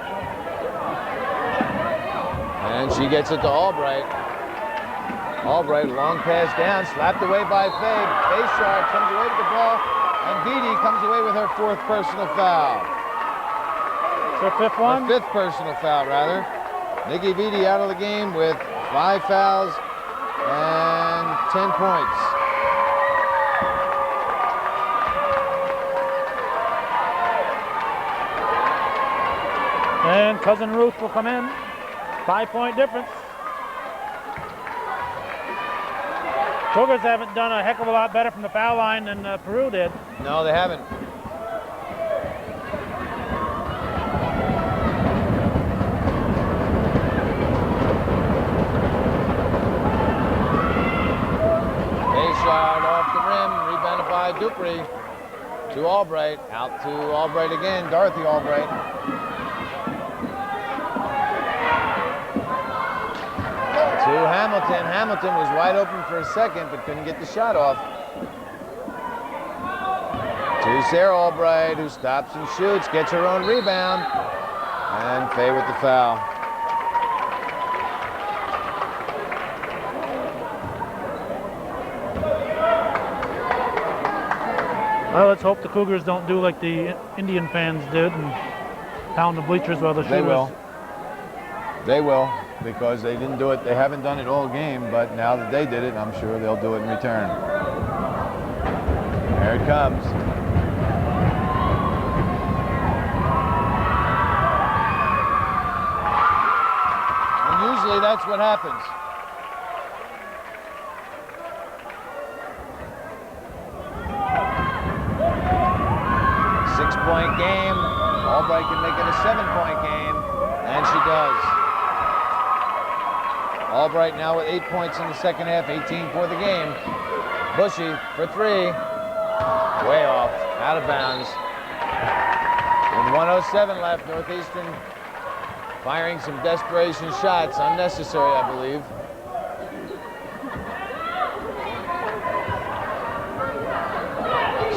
And she gets it to Albright. Albright, long pass down, slapped away by Fay. Bayshard comes away with the ball, and Vitti comes away with her 4th personal foul. So 5th one? Her 5th personal foul, rather. Nikki Vitti out of the game with 5 fouls and 10 points. And Cousin Ruth will come in. 5-point difference. Cougars haven't done a heck of a lot better from the foul line than Peru did. No, they haven't. Bayshard off the rim, rebounded by Dupree. To Albright, out to Albright again, Dorothy Albright. To Hamilton. Hamilton was wide open for a second, but couldn't get the shot off. To Sarah Albright, who stops and shoots, gets her own rebound, and Fay with the foul. Well, let's hope the Cougars don't do like the Indian fans did and pound the bleachers while the shoot They will. was. They will, because they didn't do it. They haven't done it all game, but now that they did it, I'm sure they'll do it in return. There it comes. And usually that's what happens. Six-point game. Albright can make it a 7-point game, and she does. Albright now with 8 points in the second half, 18 for the game. Bushy for three. Way off, out of bounds. With 1:07 left, Northeastern firing some desperation shots, unnecessary, I believe.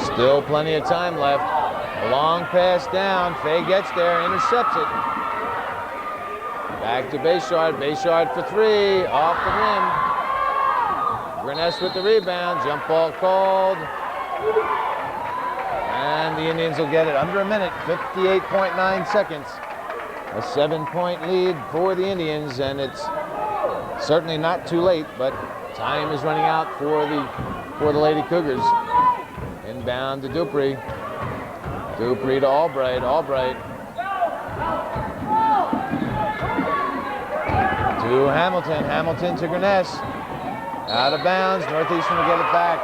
Still plenty of time left. A long pass down. Fay gets there, intercepts it. Back to Bayshard. Bayshard for three. Off the rim. Greness with the rebound. Jump ball called. And the Indians will get it under a minute. 58.9 seconds. A 7-point lead for the Indians, and it's certainly not too late, but time is running out for the Lady Cougars. Inbound to Dupree. Dupree to Albright. Albright to Hamilton. Hamilton to Greness. Out of bounds. Northeastern will get it back.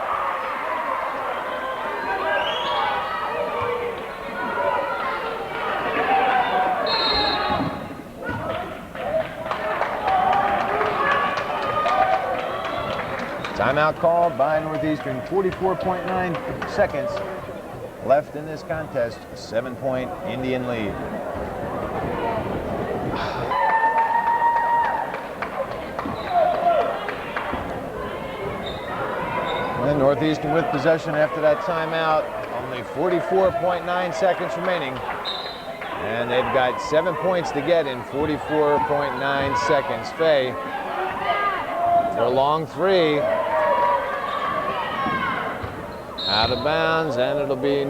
Timeout called by Northeastern. 44.9 seconds left in this contest. 7-point Indian lead. And then Northeastern with possession after that timeout. Only 44.9 seconds remaining. And they've got 7 points to get in 44.9 seconds. Fay for a long three. Out of bounds, and it'll be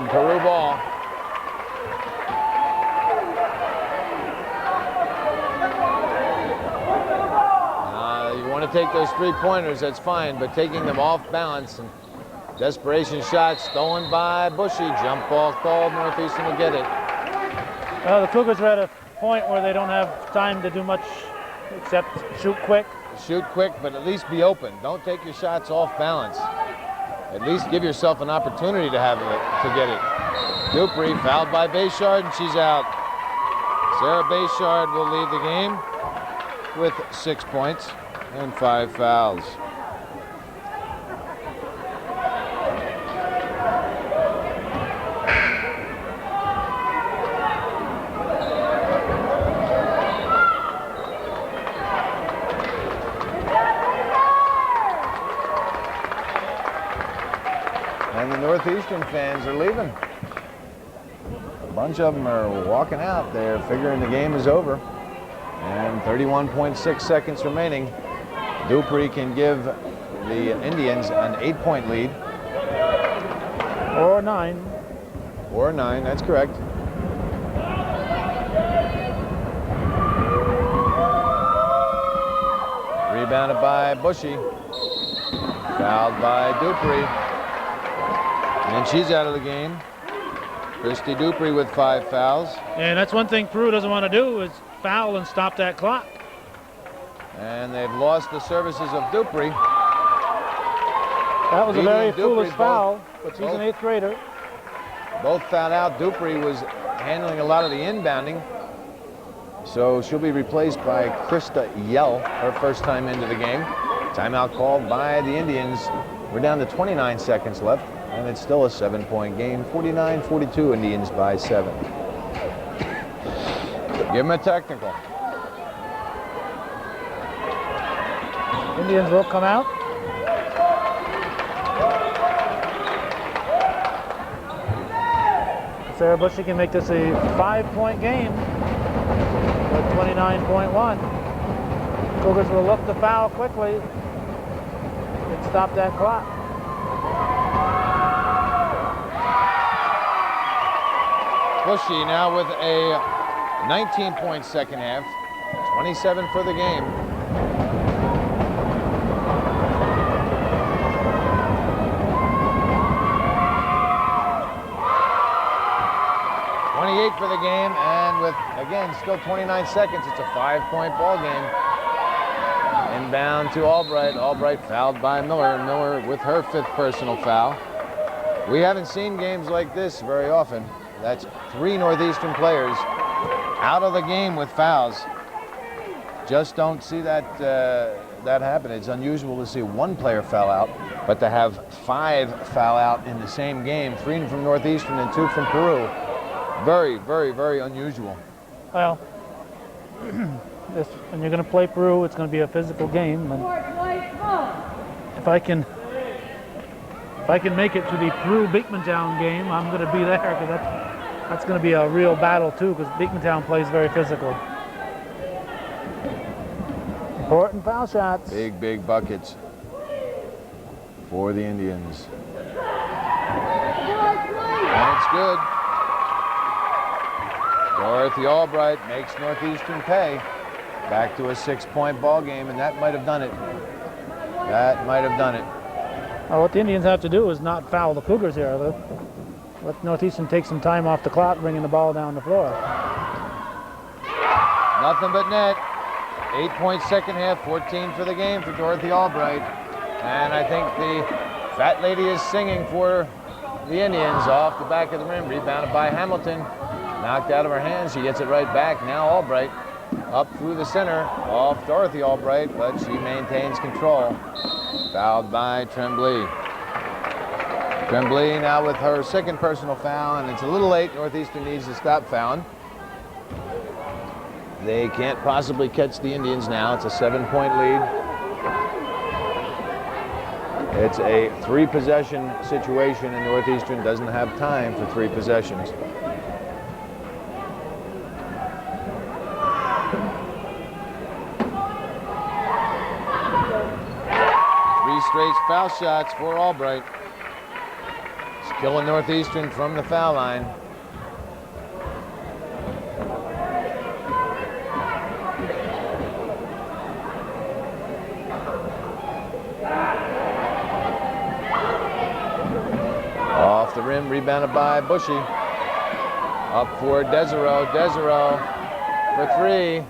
Peru ball. You want to take those three-pointers, that's fine, but taking them off balance and desperation shots stolen by Bushy. Jump ball called. Northeastern will get it. Well, the Cougars are at a point where they don't have time to do much except shoot quick. Shoot quick, but at least be open. Don't take your shots off balance. At least give yourself an opportunity to have it, to get it. Dupree fouled by Bayshard, and she's out. Sarah Bayshard will lead the game with 6 points and 5 fouls. And the Northeastern fans are leaving. A bunch of them are walking out there, figuring the game is over. And 31.6 seconds remaining. Dupree can give the Indians an 8-point lead. Or 9. Or 9, that's correct. Rebounded by Bushy. Fouled by Dupree. And she's out of the game. Christy Dupree with 5 fouls. And that's one thing Peru doesn't want to do is foul and stop that clock. And they've lost the services of Dupree. That was a very foolish Dupree, foul, but she's an 8th grader. Both fouled out. Dupree was handling a lot of the inbounding. So she'll be replaced by Krista Yell, her first time into the game. Timeout called by the Indians. We're down to 29 seconds left, and it's still a 7-point game. 49-42, Indians by 7. Give them a technical. Indians will come out. Sarah Bushy can make this a 5-point game with 29.1. Cougars will look to foul quickly and stop that clock. Bushy now with a 19-point second half, 27 for the game. 28 for the game, and with, again, still 29 seconds, it's a 5-point ball game. Inbound to Albright. Albright fouled by Miller. Miller with her 5th personal foul. We haven't seen games like this very often. That's 3 Northeastern players out of the game with fouls. Just don't see that that happen. It's unusual to see 1 player foul out, but to have 5 foul out in the same game, 3 from Northeastern and 2 from Peru. Very, very, very unusual. Well, when you're going to play Peru, it's going to be a physical game. And if I can make it to the Peru Beekmantown game, I'm going to be there, because that's going to be a real battle too, because Beekmantown plays very physical. Important foul shots. Big, big buckets for the Indians. And it's good. Dorothy Albright makes Northeastern pay. Back to a 6-point ball game, and that might have done it. That might have done it. Well, what the Indians have to do is not foul the Cougars here. Let Northeastern take some time off the clock, bringing the ball down the floor. Nothing but net. 8-point second half, 14 for the game for Dorothy Albright. And I think the fat lady is singing for the Indians off the back of the rim. Rebounded by Hamilton. Knocked out of her hands. She gets it right back. Now Albright up through the center off Dorothy Albright, but she maintains control. Fouled by Tremblay. Tremblay now with her second personal foul, and it's a little late. Northeastern needs to stop fouling. They can't possibly catch the Indians now. It's a 7-point lead. It's a 3-possession situation, and Northeastern doesn't have time for 3 possessions. Three straight foul shots for Albright. It's killing Northeastern from the foul line. Off the rim, rebounded by Bushy. Up for Desereau. Desereau for 3.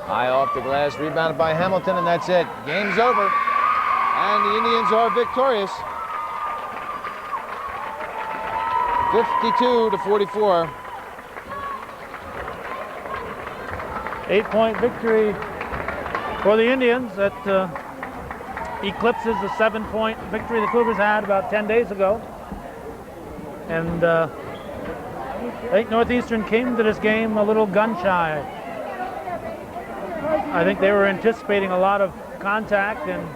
High off the glass, rebounded by Hamilton, and that's it. Game's over, and the Indians are victorious. 52-44. 8-point victory for the Indians that eclipses the 7-point victory the Cougars had about 10 days ago. And I think Northeastern came to this game a little gun-shy. I think they were anticipating a lot of contact, and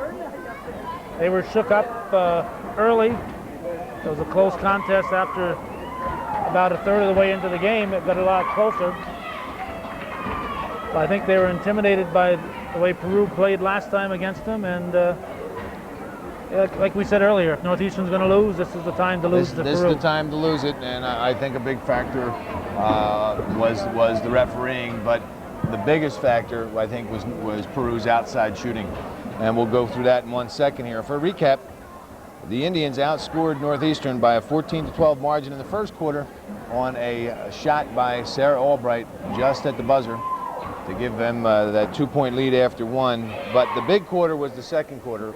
they were shook up early. It was a close contest after about a third of the way into the game. It got a lot closer. But I think they were intimidated by the way Peru played last time against them, and like we said earlier, if Northeastern's going to lose, this is the time to lose to Peru. This is the time to lose it, and I think a big factor was the refereeing, but the biggest factor, I think, was Peru's outside shooting, and we'll go through that in 1 second here. For a recap, the Indians outscored Northeastern by a 14-12 margin in the first quarter on a shot by Sarah Albright just at the buzzer to give them that 2-point lead after 1. But the big quarter was the second quarter.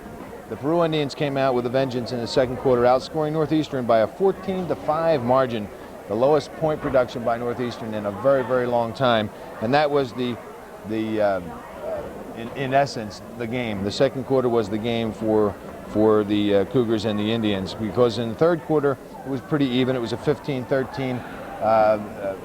The Peru Indians came out with a vengeance in the second quarter, outscoring Northeastern by a 14-5 margin, the lowest point production by Northeastern in a very, very long time. And that was in essence, the game. The second quarter was the game for the Cougars and the Indians, because in the third quarter it was pretty even. It was a 15-13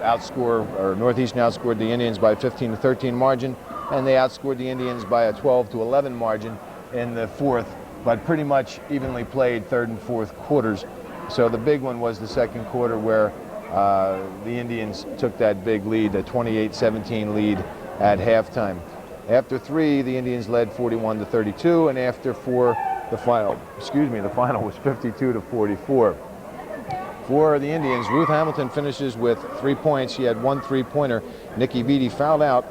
outscore, or Northeastern outscored the Indians by a 15-13 margin, and they outscored the Indians by a 12-11 margin in the fourth, but pretty much evenly played third and fourth quarters. So the big one was the second quarter, where the Indians took that big lead, a 28-17 lead at halftime. After 3, the Indians led 41-32, and after 4, the final was 52-44. For the Indians, Ruth Hamilton finishes with 3 points. She had 1 3-pointer. Nikki Beattie fouled out,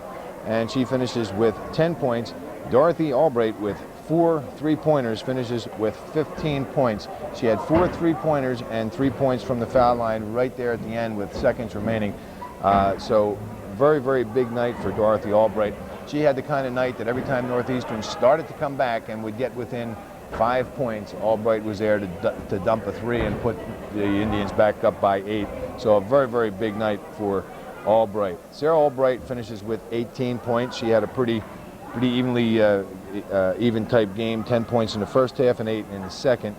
and she finishes with 10 points. Dorothy Albright with 4 3-pointers finishes with 15 points. She had 4 3-pointers and 3 points from the foul line right there at the end with seconds remaining. So very, very big night for Dorothy Albright. She had the kind of night that every time Northeastern started to come back and would get within 5 points, Albright was there to dump a 3 and put the Indians back up by 8. So a very, very big night for Albright. Sarah Albright finishes with 18 points. She had a pretty evenly even type game, 10 points in the first half and 8 in the second.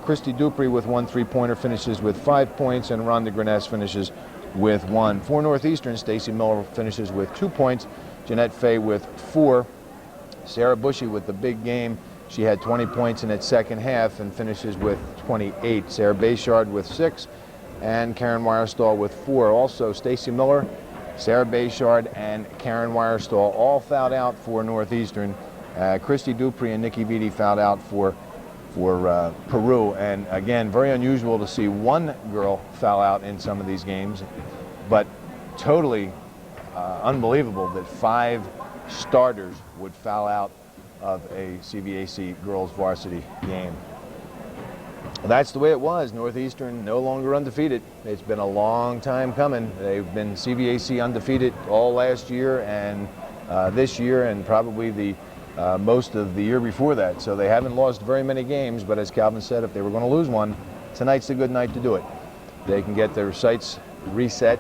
Christy Dupree with 1 3-pointer finishes with 5 points, and Rhonda Greness finishes with 1. For Northeastern, Stacy Miller finishes with 2 points. Jeanette Fay with 4. Sarah Bushy with the big game. She had 20 points in its second half and finishes with 28. Sarah Bayshard with 6, and Karen Wirestall with 4. Also, Stacy Miller, Sarah Bayshard, and Karen Wirestall all fouled out for Northeastern. Christy Dupree and Nikki Beattie fouled out for Peru. And again, very unusual to see one girl foul out in some of these games, but totally unbelievable that 5 starters would foul out of a CVAC girls varsity game. That's the way it was. Northeastern no longer undefeated. It's been a long time coming. They've been CVAC undefeated all last year, and this year and probably the most of the year before that. So they haven't lost very many games, but as Calvin said, if they were going to lose one, tonight's a good night to do it. They can get their sights reset,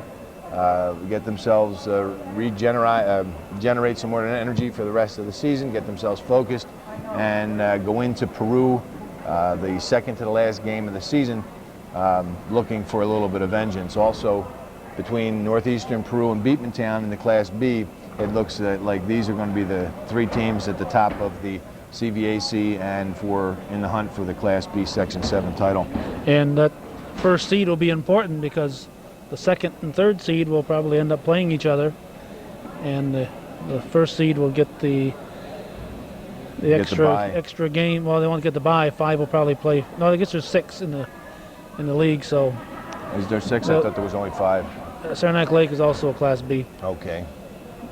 get themselves generate some more energy for the rest of the season, get themselves focused, and go into Peru, the second to the last game of the season, looking for a little bit of vengeance. Also, between Northeastern Peru and Beekmantown in the Class B, it looks like these are going to be the three teams at the top of the CVAC and in the hunt for the Class B Section 7 title. And that first seed will be important because the second and third seed will probably end up playing each other, and the first seed will get the extra game. Well, they won't get the bye. 5 will probably play. No, I guess there's 6 in the league. So is there 6? I thought there was only 5. Saranac Lake is also a Class B. Okay.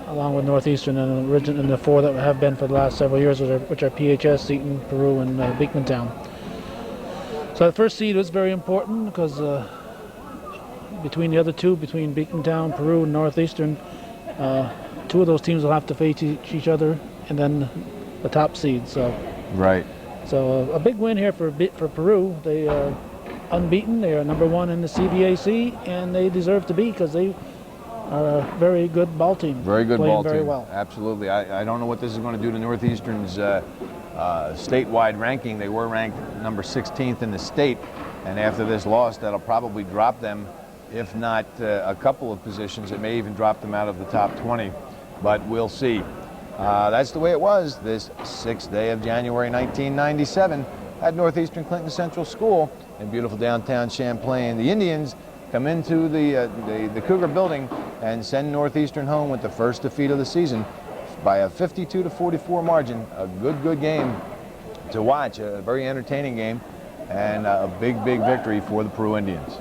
Along with Northeastern and the 4 that have been for the last several years, which are PHS, Seton, Peru, and Beekmantown. So the first seed was very important because between the other two, between Beekmantown, Peru, and Northeastern, 2 of those teams will have to face each other, and then the top seed. So right. So a big win here for Peru. They are unbeaten. They are number 1 in the CVAC, and they deserve to be because they are a very good ball team. Very good ball team. Very well. Absolutely. I don't know what this is going to do to Northeastern's statewide ranking. They were ranked number 16th in the state, and after this loss, that'll probably drop them, if not a couple of positions. It may even drop them out of the top 20, but we'll see. That's the way it was this 6th day of January 1997 at Northeastern Clinton Central School in beautiful downtown Champlain. The Indians come into the Cougar building and send Northeastern home with the first defeat of the season by a 52-44 margin. A good game to watch, a very entertaining game, and a big victory for the Peru Indians.